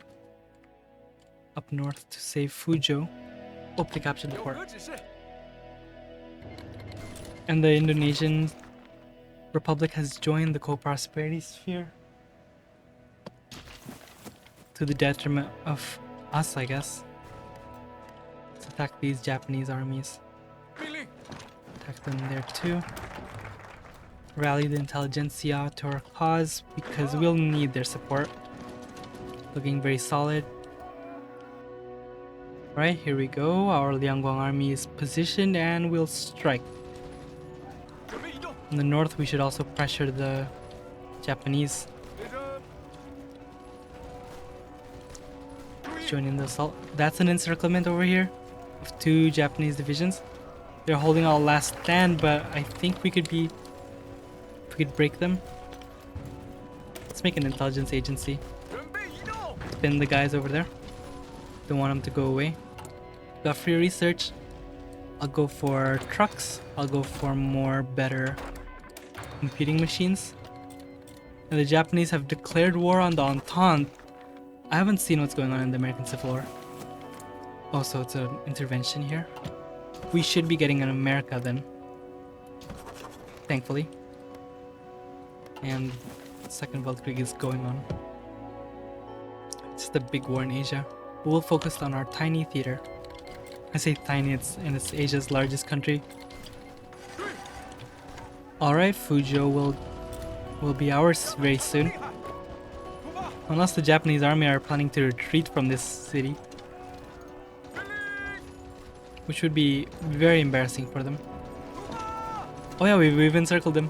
up north to save Fuzhou. Hope they capture the 有 port. 何指示？ And the Indonesian Republic has joined the co-prosperity sphere. To the detriment of us, I guess. Let's attack these Japanese armies. 命令。 Attack them there too. Rally the intelligentsia to our cause because we'll need their support. Looking very solid. Right, here we go. Our Liangguang army is positioned and we'll strike. 准备移动。 In the north, we should also pressure the Japanese. 列车。注意。 Join in the assault. That's an encirclement over here of 2 Japanese divisions. They're holding our last stand, but I think we could break them. Let's make an intelligence agency. 准备移动。 Spin the guys over there. Don't want them to go away. Got free research. I'll go for trucks. I'll go for more better computing machines. And the Japanese have declared war on the Entente. I haven't seen what's going on in the American Civil War. Oh, so it's an intervention here. We should be getting an America then. Thankfully. And Second Weltkrieg is going on. It's the big war in Asia. We'll focus on our tiny theater. I say tiny, it's Asia's largest country. Alright, Fuzhou will be ours very soon. 厉害。出发。 Unless the Japanese army are planning to retreat from this city. 命令。 Which would be very embarrassing for them. 出发。 Oh yeah, we've encircled them.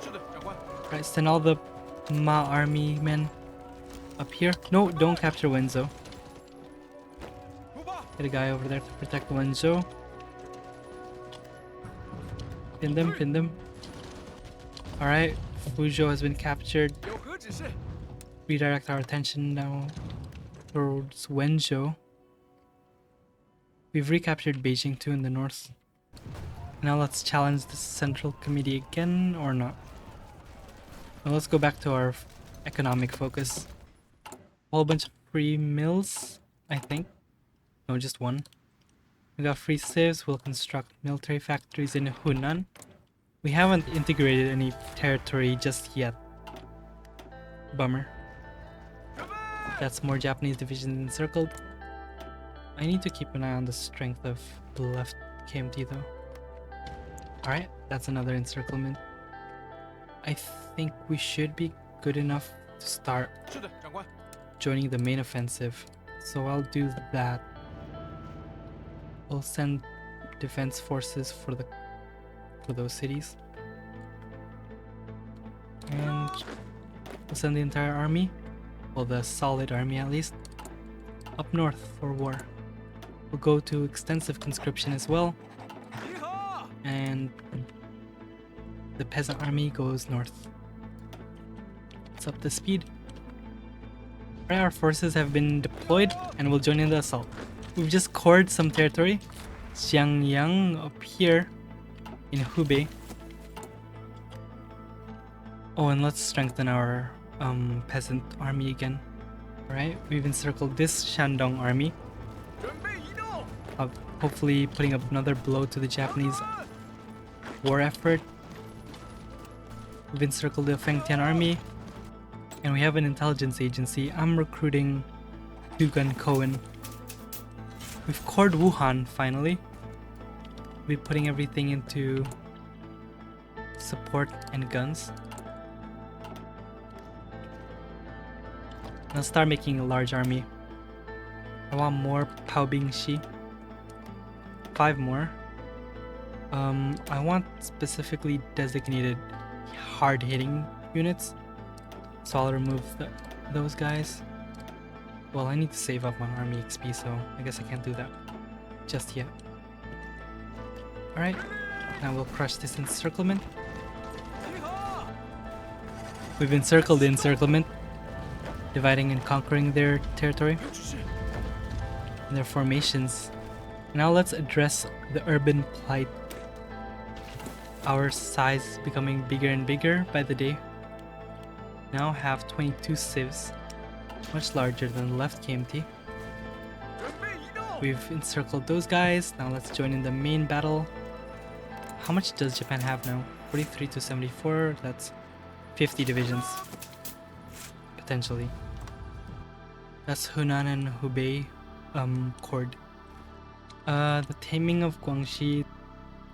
是的，长官。 Right, send all the Ma army men up here. No, don't capture Wenzo. 出发。Get a guy over there to protect Wenzhou. Pin them, pin them. Alright, Fuzhou has been captured. 有何指示？ Redirect our attention now towards Wenzhou. We've recaptured Beijing too in the north. Now let's challenge the Central Committee again, or not. Well, let's go back to our economic focus. A whole bunch of free mills, I think. No, just one. We got free civs. We'll construct military factories in Hunan. We haven't integrated any territory just yet. Bummer. That's more Japanese divisions encircled. I need to keep an eye on the strength of the left KMT though. Alright, that's another encirclement. I think we should be good enough to start 是的，长官。 joining the main offensive. So I'll do that. We'll send defense forces for those cities. And we'll send the entire army, well the solid army at least, up north for war. We'll go to extensive conscription as well. 集合！ And the peasant army goes north. It's up to speed. Our forces have been deployed and will join in the assault. We've just cored some territory. Xiangyang up here in Hubei. Oh, and let's strengthen our peasant army again. Alright, we've encircled this Shandong army. 准备移动。 Hopefully putting up another blow to the Japanese war effort. We've encircled the Fengtian army. And we have an intelligence agency. I'm recruiting Hugan Cohen. We've cored Wuhan finally. We'll be putting everything into support and guns. I'll start making a large army. I want more Pao Bingxi. 5 more. I want specifically designated hard-hitting units. So I'll remove those guys. Well, I need to save up on army XP, so I guess I can't do that just yet. Alright, now we'll crush this encirclement. 集合！ We've encircled the encirclement, dividing and conquering their territory 有指示。 and their formations. Now let's address the urban plight. Our size is becoming bigger and bigger by the day. Now have 22 civs, much larger than the left KMT. 准备移动。 We've encircled those guys. Now let's join in the main battle. How much does Japan have now? 43 to 74. That's 50 divisions. Potentially. That's Hunan and Hubei cord. The taming of Guangxi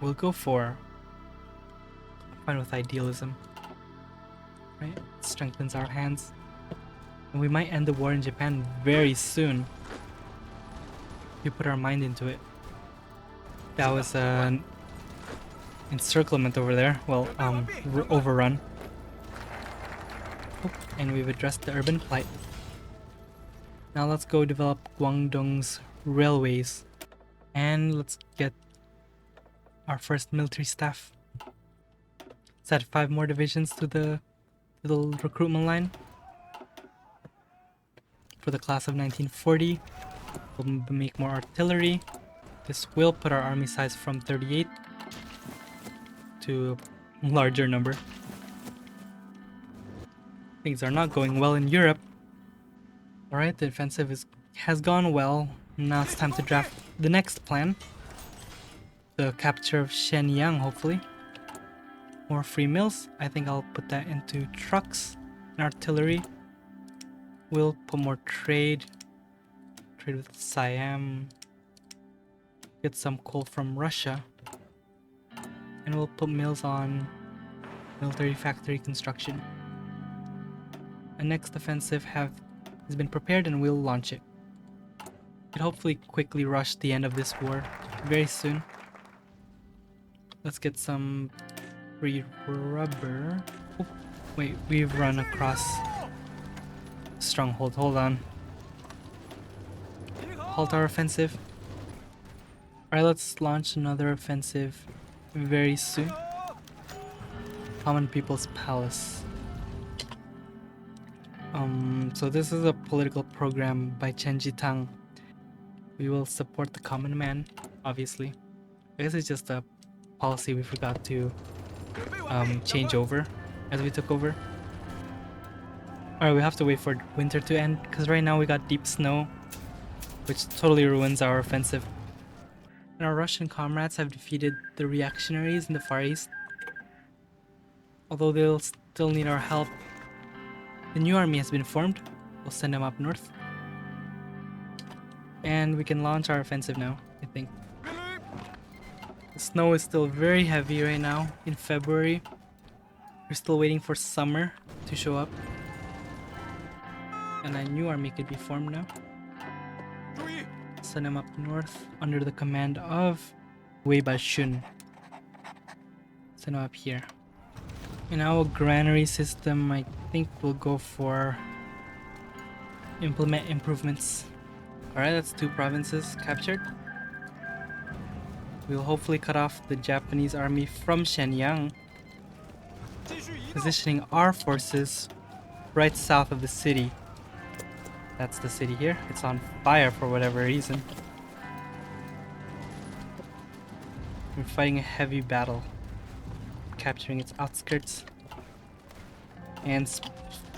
we'll go for. I'm fine with idealism. Right? It strengthens our hands. And we might end the war in Japan very soon. We put our mind into it. That was an encirclement over there. Well, overrun. Oh, and we've addressed the urban plight. Now let's go develop Guangdong's railways. And let's get our first military staff. Let's add 5 more divisions to the little recruitment line. For the class of 1940. We'll make more artillery. This will put our army size from 38 to a larger number. Things are not going well in Europe. Alright, the offensive has gone well. Now it's time to draft the next plan. The capture of Shenyang, hopefully. More free mills. I think I'll put that into trucks and artillery. We'll put more trade. Trade with Siam. Get some coal from Russia. And we'll put mills on military factory construction. A next offensive has been prepared and we'll launch it. It hopefully quickly rush the end of this war very soon. Let's get some free rubber. Oh, wait, we've run across stronghold. Hold on. Halt our offensive. Alright, let's launch another offensive very soon. Common People's Palace. So this is a political program by Chen Jitang. We will support the common man, obviously. I guess it's just a policy we forgot to change over as we took over. Alright, we have to wait for winter to end because right now we got deep snow, which totally ruins our offensive. And our Russian comrades have defeated the reactionaries in the Far East. Although they'll still need our help. The new army has been formed. We'll send them up north. And we can launch our offensive now, I think. The snow is still very heavy right now in February. We're still waiting for summer to show up. And a new army could be formed now. Send them up north under the command of Wei Bashun. Send them up here. In our granary system, I think we'll go for implement improvements. Alright, that's 2 provinces captured. We'll hopefully cut off the Japanese army from Shenyang, positioning our forces right south of the city. That's the city here. It's on fire for whatever reason. We're fighting a heavy battle, capturing its outskirts. And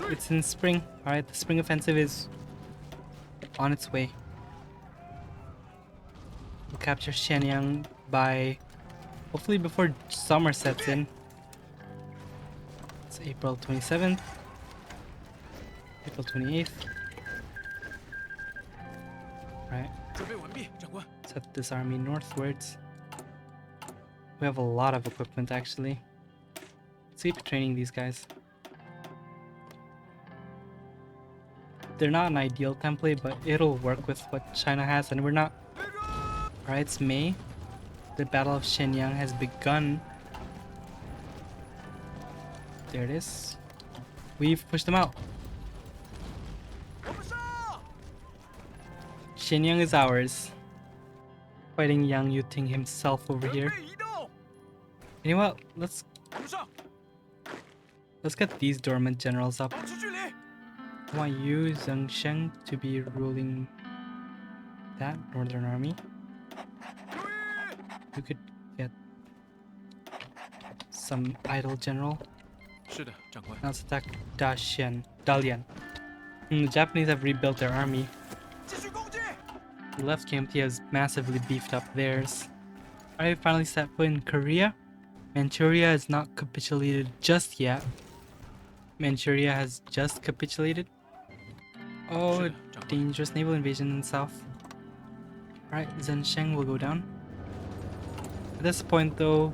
it's in spring. Alright, the spring offensive is on its way. We'll capture Shenyang by hopefully before summer sets in. It's April 27th, April 28th. Right. Set this army northwards. We have a lot of equipment actually. Let's keep training these guys. They're not an ideal template, but it'll work with what China has, and we're not. Alright, it's May. The Battle of Shenyang has begun. There it is. We've pushed them out. Shenyang is ours. Fighting Yang Yuting himself over here. You know what? Let's get these dormant generals up. I want you, Zheng Sheng, to be ruling that northern army. You could get some idle general. Now let's attack Dalian. The Japanese have rebuilt their army. The left KMT has massively beefed up theirs. I finally set foot in Korea. Manchuria has not capitulated just yet. Manchuria has just capitulated. Oh, dangerous naval invasion in the south. Alright, Zhensheng will go down. At this point though,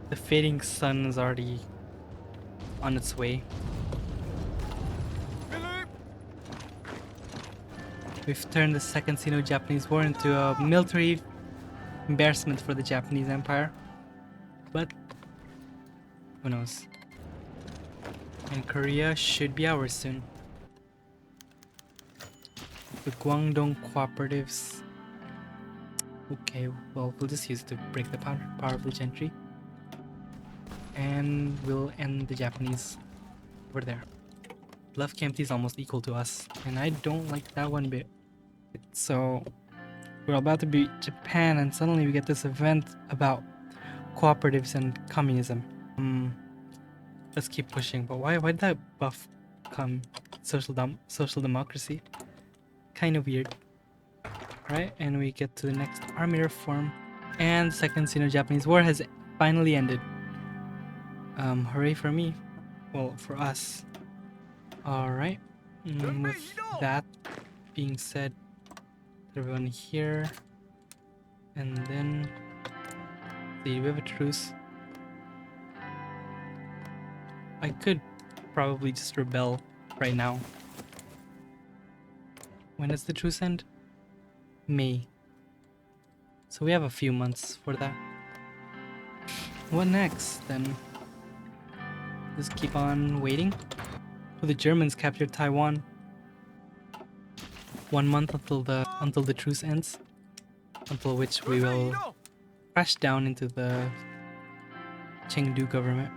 the fading sun is already on its way. We've turned the Second Sino-Japanese War into a military embarrassment for the Japanese Empire. But who knows? And Korea should be ours soon. The Guangdong cooperatives. Okay, well, we'll just use it to break the power of the gentry. And we'll end the Japanese over there. Left KMT is almost equal to us, and I don't like that one bit. So, we're about to beat Japan, and suddenly we get this event about cooperatives and communism. Let's keep pushing. But why did that buff come? Social democracy? Kind of weird. Right, and we get to the next army reform, and the Second Sino-Japanese War has finally ended. Hooray for me. Well, for us. Alright, with that being said, everyone here, and then see, we have a truce. I could probably just rebel right now. When does the truce end? May. So we have a few months for that. What next then? Just keep on waiting. Well, the Germans captured Taiwan. 1 month until the truce ends. Until which we will crash down into the Chengdu government.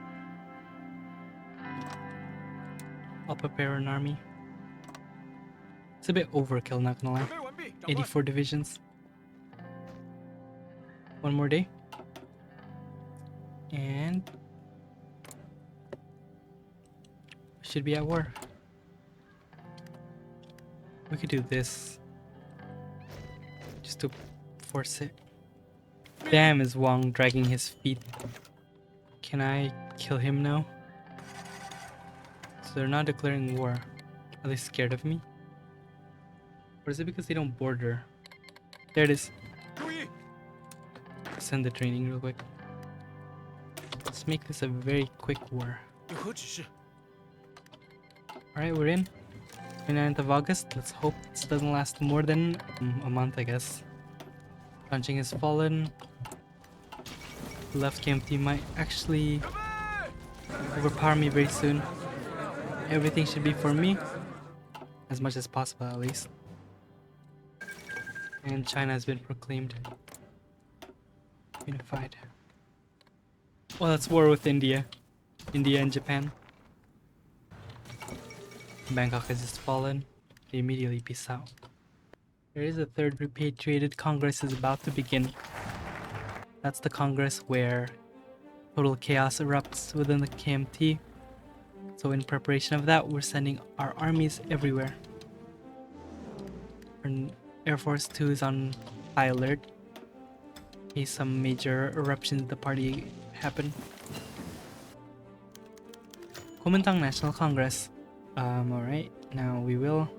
I'll prepare an army. It's a bit overkill, not gonna lie. 准备完毕，长官。 84 divisions. One more day. And we should be at war. We could do this. Just to force it. Damn, is Wang dragging his feet. Can I kill him now? So they're not declaring war. Are they scared of me? Or is it because they don't border? There it is. 注意， Send the training real quick. Let's make this a very quick war. 有何指示？ Alright, we're in. 29th of August. Let's hope this doesn't last more than a month, I guess. Punching has fallen. The left KMT might actually 准备， overpower me very soon. Everything should be for me. As much as possible, at least. And China has been proclaimed unified. Well, that's war with India. India and Japan. Bangkok has just fallen. They immediately peace out. There is a third repatriated Congress is about to begin. That's the Congress where total chaos erupts within the KMT. So in preparation of that, we're sending our armies everywhere. Our Air Force 2 is on high alert. In case some major eruptions in the party happen. Kuomintang National Congress. Alright, now we will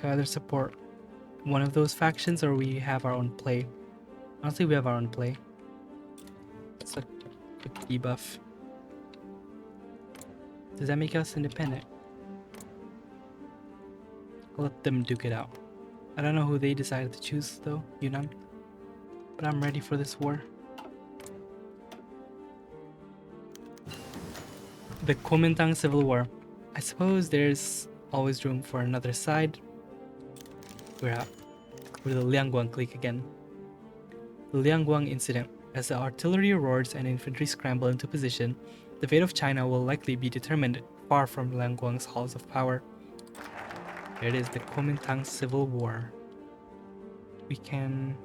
either support one of those factions or we have our own play. Honestly, we have our own play. It's a quick debuff. Does that make us independent? I'll let them duke it out. I don't know who they decided to choose though, Yunnan. But I'm ready for this war. The Kuomintang Civil War. I suppose there's always room for another side. We're the Liangguang clique again. The Liangguang incident. As the artillery roars and infantry scramble into position, the fate of China will likely be determined far from Liangguang's halls of power. There it is, the Kuomintang Civil War. We can...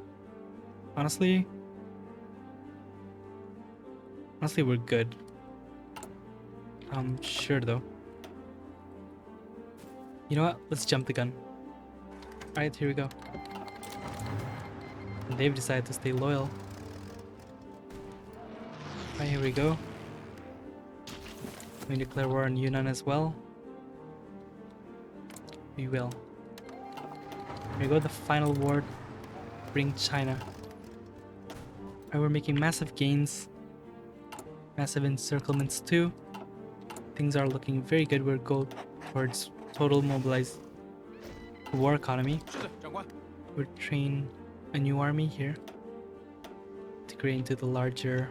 Honestly, we're good. I'm sure though. You know what? Let's jump the gun. Alright, here we go. And they've decided to stay loyal. Alright, here we go. We declare war on Yunnan as well. We will. Here we go, the final war. Bring China. Alright, we're making massive gains. Massive encirclements too. Things are looking very good. We're going towards total mobilized war economy. 是的，长官。 We'll train a new army here. Integrate into the larger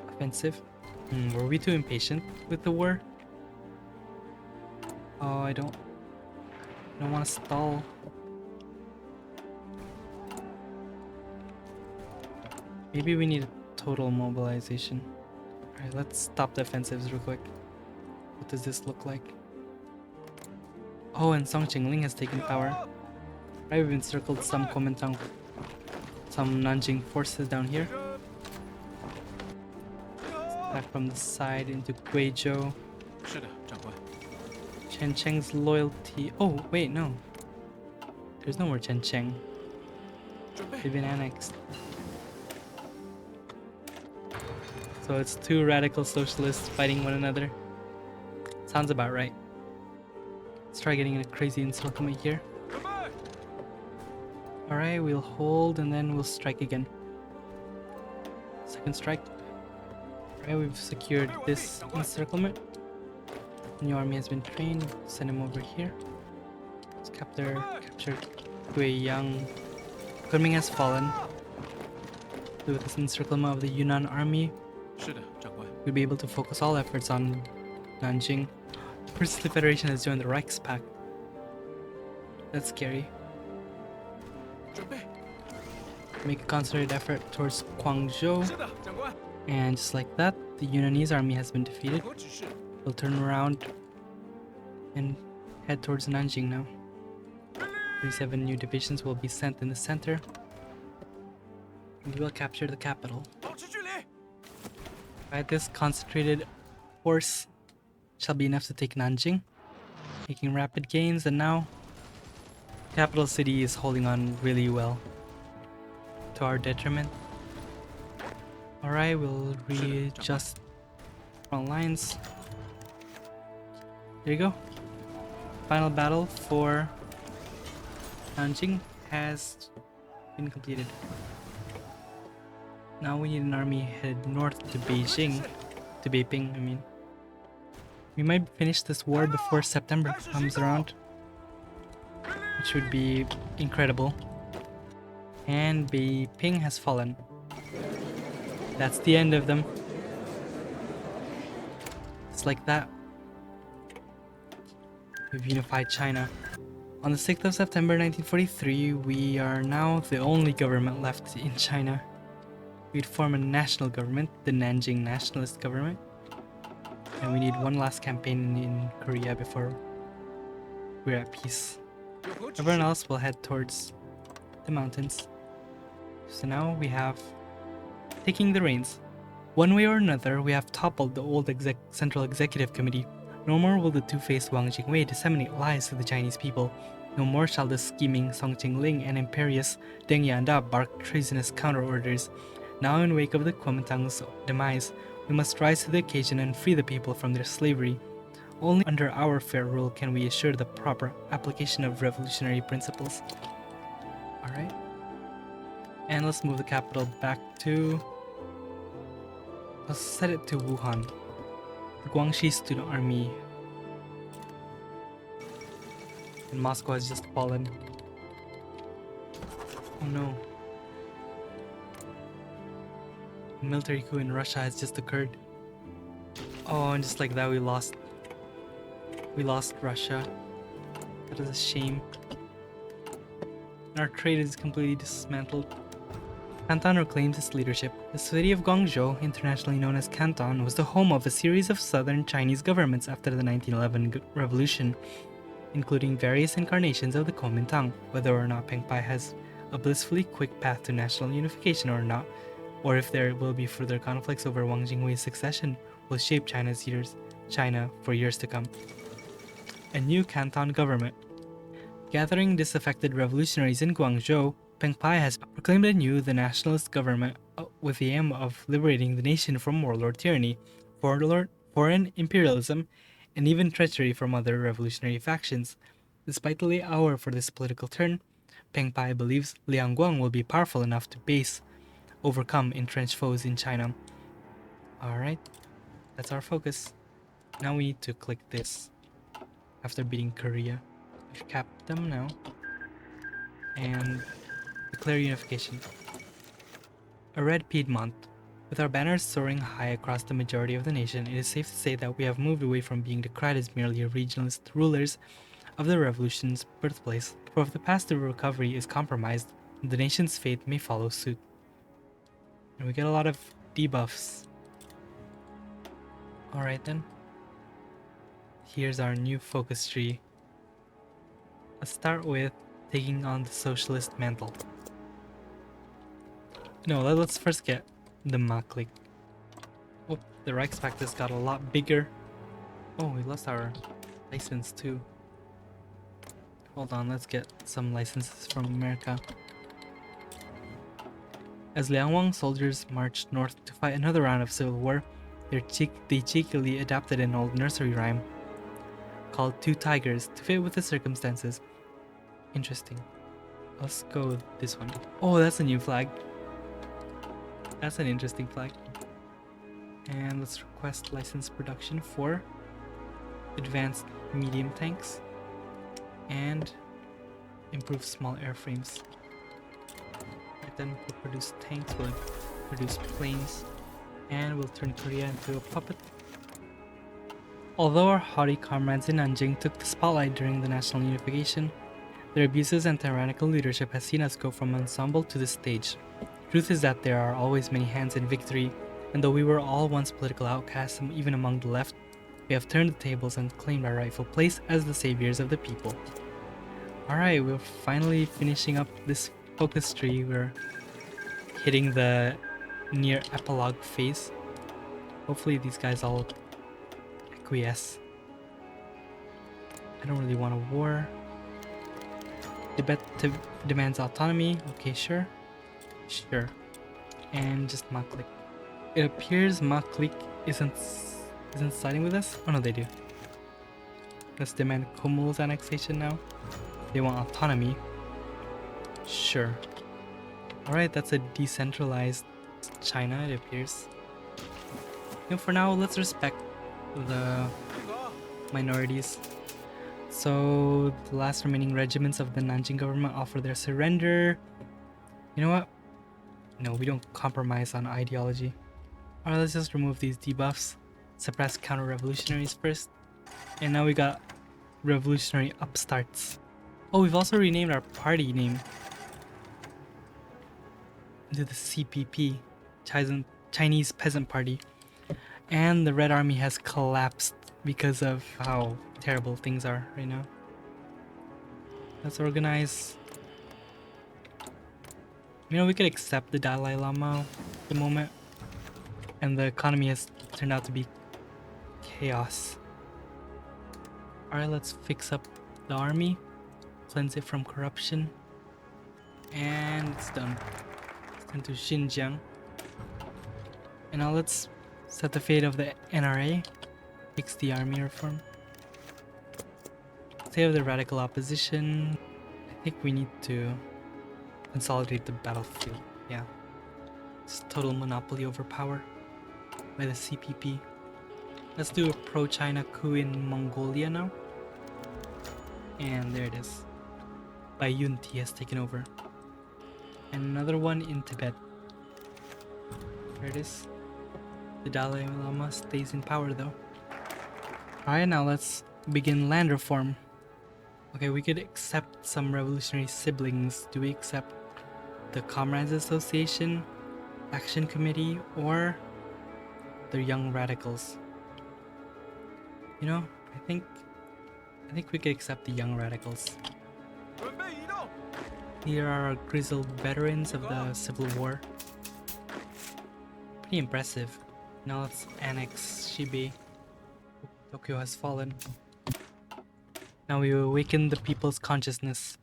offensive. Were we too impatient with the war? Oh, I don't want to stall. Maybe we need a total mobilization. Alright, let's stop the offensives real quick. What does this look like? Oh, and Song Qingling has taken power. Right, we've encircled some Kuomintang, some Nanjing forces down here. Back from the side into Guizhou. 是的，长官。 Chen Cheng's loyalty. Oh, wait, no. There's no more Chen Cheng. 准备。 They've been annexed. So it's two radical socialists fighting one another. Sounds about right. Let's try getting a crazy encirclement here. 准备。 Alright, we'll hold and then we'll strike again. Second strike. Alright, we've secured this encirclement. New army has been trained. Send him over here. Let's capture Guiyang. Kunming has fallen. With this encirclement of the Yunnan army, 是的，长官。 we'll be able to focus all efforts on Nanjing. The Persistent Federation has joined the make a concerted effort towards Guangzhou. 是的，长官。 And just like that, the Yunanese army has been defeated. 何指示？ We'll turn around and head towards Nanjing now. 37 new divisions will be sent in the center. And we will capture the capital. 保持距离。 Right, this concentrated force shall be enough to take Nanjing, making rapid gains, and now capital city is holding on really well to our detriment. Alright, we'll readjust front lines. There you go. Final battle for Nanjing has been completed. Now we need an army headed north to Beijing, to Beiping, I mean. We might finish this war before September comes around, which would be incredible. And Beiping has fallen. That's the end of them. Just like that. We've unified China. On the 6th of September 1943, we are now the only government left in China. We'd form a national government, the Nanjing Nationalist Government. And we need one last campaign in Korea before we're at peace. 有何指 Everyone 示？ else will head towards the mountains. So now we have taking the reins. One way or another, we have toppled the old Central Executive Committee. No more will the two-faced Wang Jingwei disseminate lies to the Chinese people. No more shall the scheming Song Qingling and imperious Deng Yanda bark treasonous counter-orders. Now, in wake of the Kuomintang's demise, we must rise to the occasion and free the people from their slavery. Only under our fair rule can we assure the proper application of revolutionary principles. Alright. And let's move the capital back to... Let's set it to Wuhan. The Guangxi Student Army in Moscow has just fallen. Oh no. A military coup in Russia has just occurred. Oh, and just like that we lost Russia. That is a shame. And our trade is completely dismantled. Canton reclaims its leadership. The city of Guangzhou, internationally known as Canton, was the home of a series of southern Chinese governments after the 1911 revolution, including various incarnations of the Kuomintang. Whether or not Peng has a blissfully quick path to national unification or not, or if there will be further conflicts over Wang Jingwei's succession, will shape China for years to come. A new Canton government. Gathering disaffected revolutionaries in Guangzhou, Peng has proclaimed anew the nationalist government with the aim of liberating the nation from warlord tyranny, foreign imperialism, and even treachery from other revolutionary factions. Despite the late hour for this political turn, Peng believes Liangguang will be powerful enough to overcome entrenched foes in China. Alright, that's our focus. Now we need to click this. After beating Korea, we've capped them now. And declare unification. A red Piedmont. With our banners soaring high across the majority of the nation, it is safe to say that we have moved away from being decried as merely regionalist rulers of the revolution's birthplace. For if the path to recovery is compromised, the nation's fate may follow suit. And we get a lot of debuffs. Alright then. Here's our new focus tree. Let's start with taking on the socialist mantle. No, let's first get the Maklik. Oh, the Reichspakt has got a lot bigger. Oh, we lost our license too. Hold on, let's get some licenses from America. As Liangguang soldiers marched north to fight another round of civil war, they cheekily adapted an old nursery rhyme called Two Tigers to fit with the circumstances. Interesting. Let's go with this one. Oh, that's a new flag. That's an interesting flag. And let's request license production for advanced medium tanks and improved small airframes. And then we'll produce tanks, we'll produce planes, and we'll turn Korea into a puppet. Although our haughty comrades in Nanjing took the spotlight during the national unification, Their abuses and tyrannical leadership has seen us go from ensemble to the stage. Truth is that there are always many hands in victory, and though we were all once political outcasts, even among the left, we have turned the tables and claimed our rightful place as the saviors of the people. Alright, we're finally finishing up this focus tree. We're hitting the near epilogue phase. Hopefully these guys all acquiesce. I don't really want a war. Tibet demands autonomy. Okay, sure. Sure. And just Maklik. It appears Maklik isn't siding with us. Oh no, they do. Let's demand Kumul's annexation now. They want autonomy. Sure. Alright, that's a decentralized China, it appears. And for now, let's respect the minorities. So, the last remaining regiments of the Nanjing government offer their surrender. You know what? No, we don't compromise on ideology. Alright, let's just remove these debuffs. Suppress counter-revolutionaries first. And now we got revolutionary upstarts. Oh, we've also renamed our party name into the CPP, Chinese Peasant Party. And the Red Army has collapsed because of how terrible things are right now. Let's organize. You know, we could accept the Dalai Lama at the moment. And the economy has turned out to be chaos. Alright, let's fix up the army. Cleanse it from corruption. And it's done. It's into Xinjiang. And now let's set the fate of the NRA. Fix the army reform. Save the radical opposition. I think we need to consolidate the battlefield. Yeah. It's total monopoly over power by the CPP. Let's do a pro-China coup in Mongolia now. And there it is. Bai Yunti has taken over. And another one in Tibet. There it is. The Dalai Lama stays in power though. Alright, now let's begin land reform. Okay, we could accept some revolutionary siblings. Do we accept the Comrades Association, Action Committee, or the Young Radicals? You know, I think we could accept the Young Radicals. Here are our grizzled veterans of the Civil War. Pretty impressive. Now let's annex Shibe. Tokyo has fallen. Now we awaken the people's consciousness.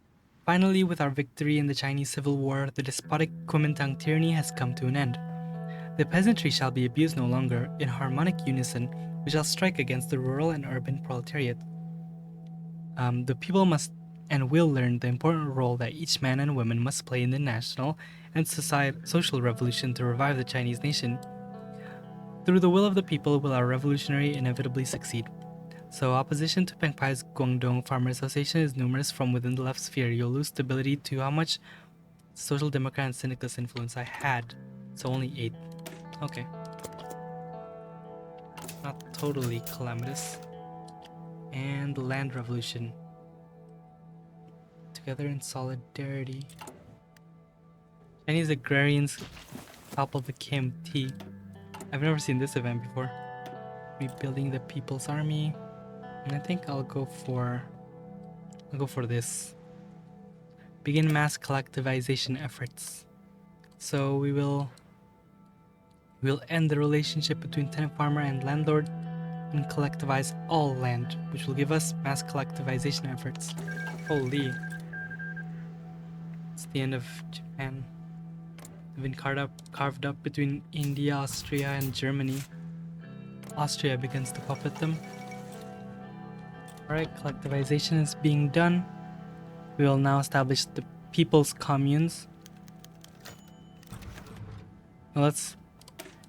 Finally, with our victory in the Chinese Civil War, the despotic Kuomintang tyranny has come to an end. The peasantry shall be abused no longer. In harmonic unison, we shall strike against the rural and urban proletariat. The people must and will learn the important role that each man and woman must play in the national and social revolution to revive the Chinese nation. Through the will of the people will our revolutionary inevitably succeed. So opposition to Peng Pai's Guangdong Farmer Association is numerous from within the left sphere. You'll lose stability to how much social democrat and syndicalist influence I had. So only 8. Okay. Not totally calamitous. And the land revolution. Together in solidarity. Chinese agrarians topple the KMT. I've never seen this event before. Rebuilding the People's Army. And I think I'll go for this. Begin mass collectivization efforts. So we'll end the relationship between tenant farmer and landlord and collectivize all land, which will give us mass collectivization efforts. Holy. It's the end of Japan. They've been carved up between India, Austria, and Germany. Austria begins to puppet them. Alright, collectivization is being done. We will now establish the people's communes. Now let's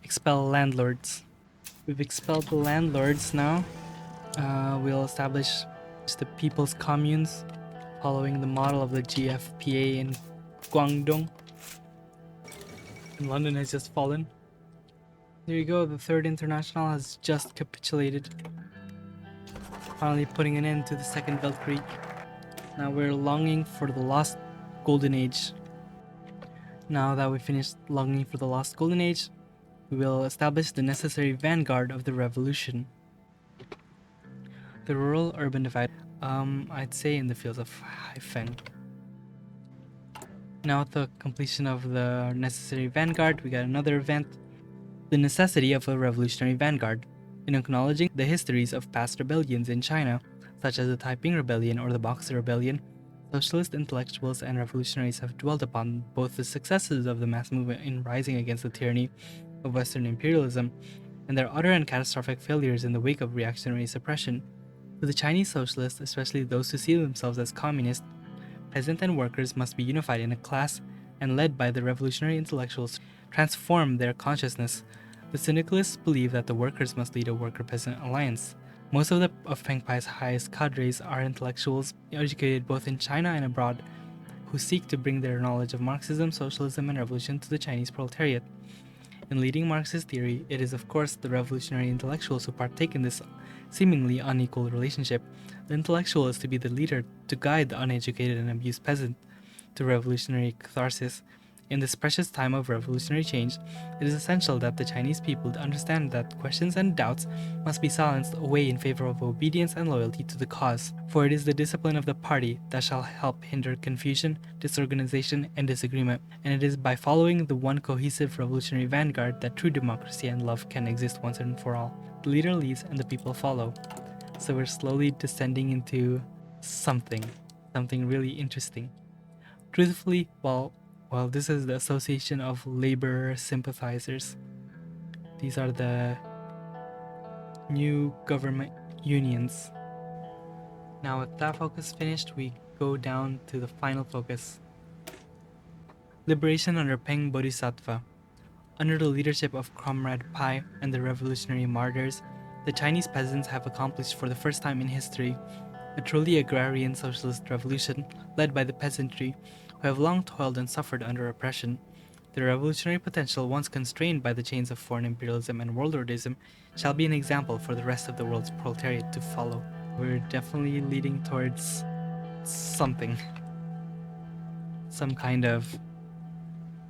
expel landlords. We've expelled the landlords now. We'll establish the people's communes following the model of the GFPA in Guangdong. And London has just fallen. There you go, the Third International has just capitulated. Finally putting an end to the Second Weltkrieg. Now we're longing for the lost golden age. Now that we finished longing for the lost golden age, we will establish the necessary vanguard of the revolution. The rural-urban divide, I'd say in the fields of Haifeng. Now at the completion of the necessary vanguard, we got another event, the necessity of a revolutionary vanguard. In acknowledging the histories of past rebellions in China, such as the Taiping Rebellion or the Boxer Rebellion, socialist intellectuals and revolutionaries have dwelt upon both the successes of the mass movement in rising against the tyranny of Western imperialism and their utter and catastrophic failures in the wake of reactionary suppression. For the Chinese socialists, especially those who see themselves as communist, peasants and workers must be unified in a class and led by the revolutionary intellectuals to transform their consciousness. The syndicalists believe that the workers must lead a worker-peasant alliance. Most of Peng Pai's highest cadres are intellectuals educated both in China and abroad, who seek to bring their knowledge of Marxism, socialism, and revolution to the Chinese proletariat. In leading Marxist theory, it is of course the revolutionary intellectuals who partake in this seemingly unequal relationship. The intellectual is to be the leader to guide the uneducated and abused peasant to revolutionary catharsis. In this precious time of revolutionary change, it is essential that the Chinese people understand that questions and doubts must be silenced away in favor of obedience and loyalty to the cause. For it is the discipline of the party that shall help hinder confusion, disorganization, and disagreement, and it is by following the one cohesive revolutionary vanguard that true democracy and love can exist once and for all. The leader leads and the people follow. So we're slowly descending into something really interesting. Truthfully, while this is the Association of Labor Sympathizers, these are the new government unions. Now with that focus finished, we go down to the final focus. Liberation under Peng Bodhisattva. Under the leadership of Comrade Pai and the revolutionary martyrs, the Chinese peasants have accomplished for the first time in history a truly agrarian socialist revolution led by the peasantry, who have long toiled and suffered under oppression. The revolutionary potential, once constrained by the chains of foreign imperialism and warlordism, shall be an example for the rest of the world's proletariat to follow. We're definitely leading towards something. Some kind of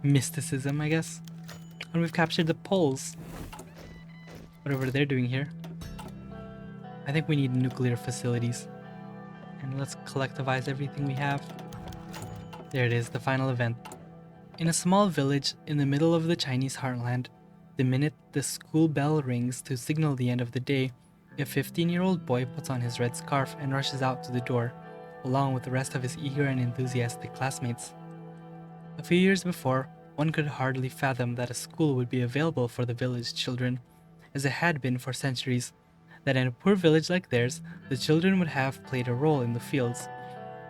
mysticism, I guess. And we've captured the Poles. Whatever they're doing here. I think we need nuclear facilities. And let's collectivize everything we have. There it is, the final event. In a small village in the middle of the Chinese heartland, the minute the school bell rings to signal the end of the day, a 15-year-old boy puts on his red scarf and rushes out to the door, along with the rest of his eager and enthusiastic classmates. A few years before, one could hardly fathom that a school would be available for the village children, as it had been for centuries, that in a poor village like theirs, the children would have played a role in the fields.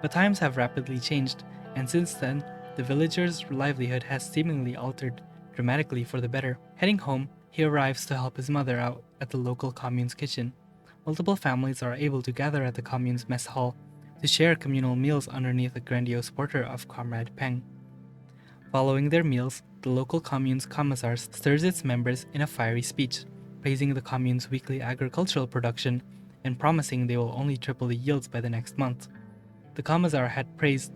But times have rapidly changed, and since then, the villager's livelihood has seemingly altered dramatically for the better. Heading home, he arrives to help his mother out at the local commune's kitchen. Multiple families are able to gather at the commune's mess hall to share communal meals underneath the grandiose portrait of Comrade Peng. Following their meals, the local commune's commissar stirs its members in a fiery speech, praising the commune's weekly agricultural production and promising they will only triple the yields by the next month. The commissar had praised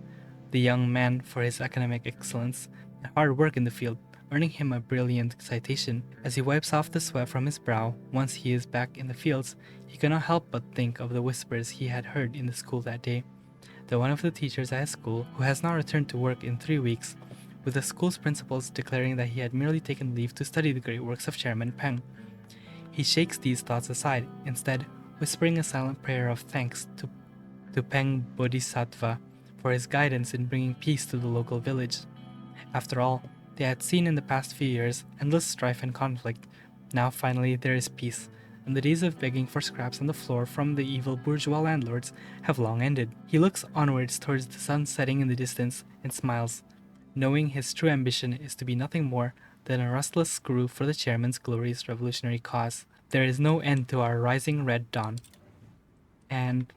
the young man for his academic excellence and hard work in the field, earning him a brilliant citation. As he wipes off the sweat from his brow once he is back in the fields, he cannot help but think of the whispers he had heard in the school that day. That one of the teachers at his school, who has not returned to work in 3 weeks, with the school's principals declaring that he had merely taken leave to study the great works of Chairman Peng. He shakes these thoughts aside, instead whispering a silent prayer of thanks to Peng Bodhisattva for his guidance in bringing peace to the local village. After all, they had seen in the past few years endless strife and conflict. Now finally there is peace, and the days of begging for scraps on the floor from the evil bourgeois landlords have long ended. He looks onwards towards the sun setting in the distance and smiles, knowing his true ambition is to be nothing more than a restless screw for the chairman's glorious revolutionary cause. There is no end to our rising red dawn. And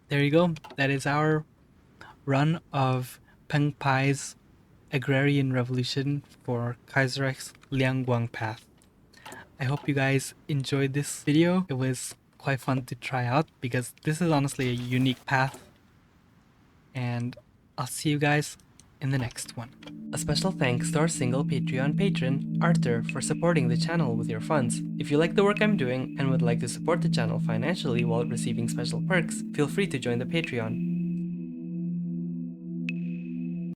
there you go. That is our run of Peng Pai's Agrarian Revolution for Kaiserreich's Liangguang path. I hope you guys enjoyed this video. It was quite fun to try out because this is honestly a unique path and I'll see you guys in the next one. A special thanks to our single Patreon patron, Arthur, for supporting the channel with your funds. If you like the work I'm doing and would like to support the channel financially while receiving special perks, feel free to join the Patreon.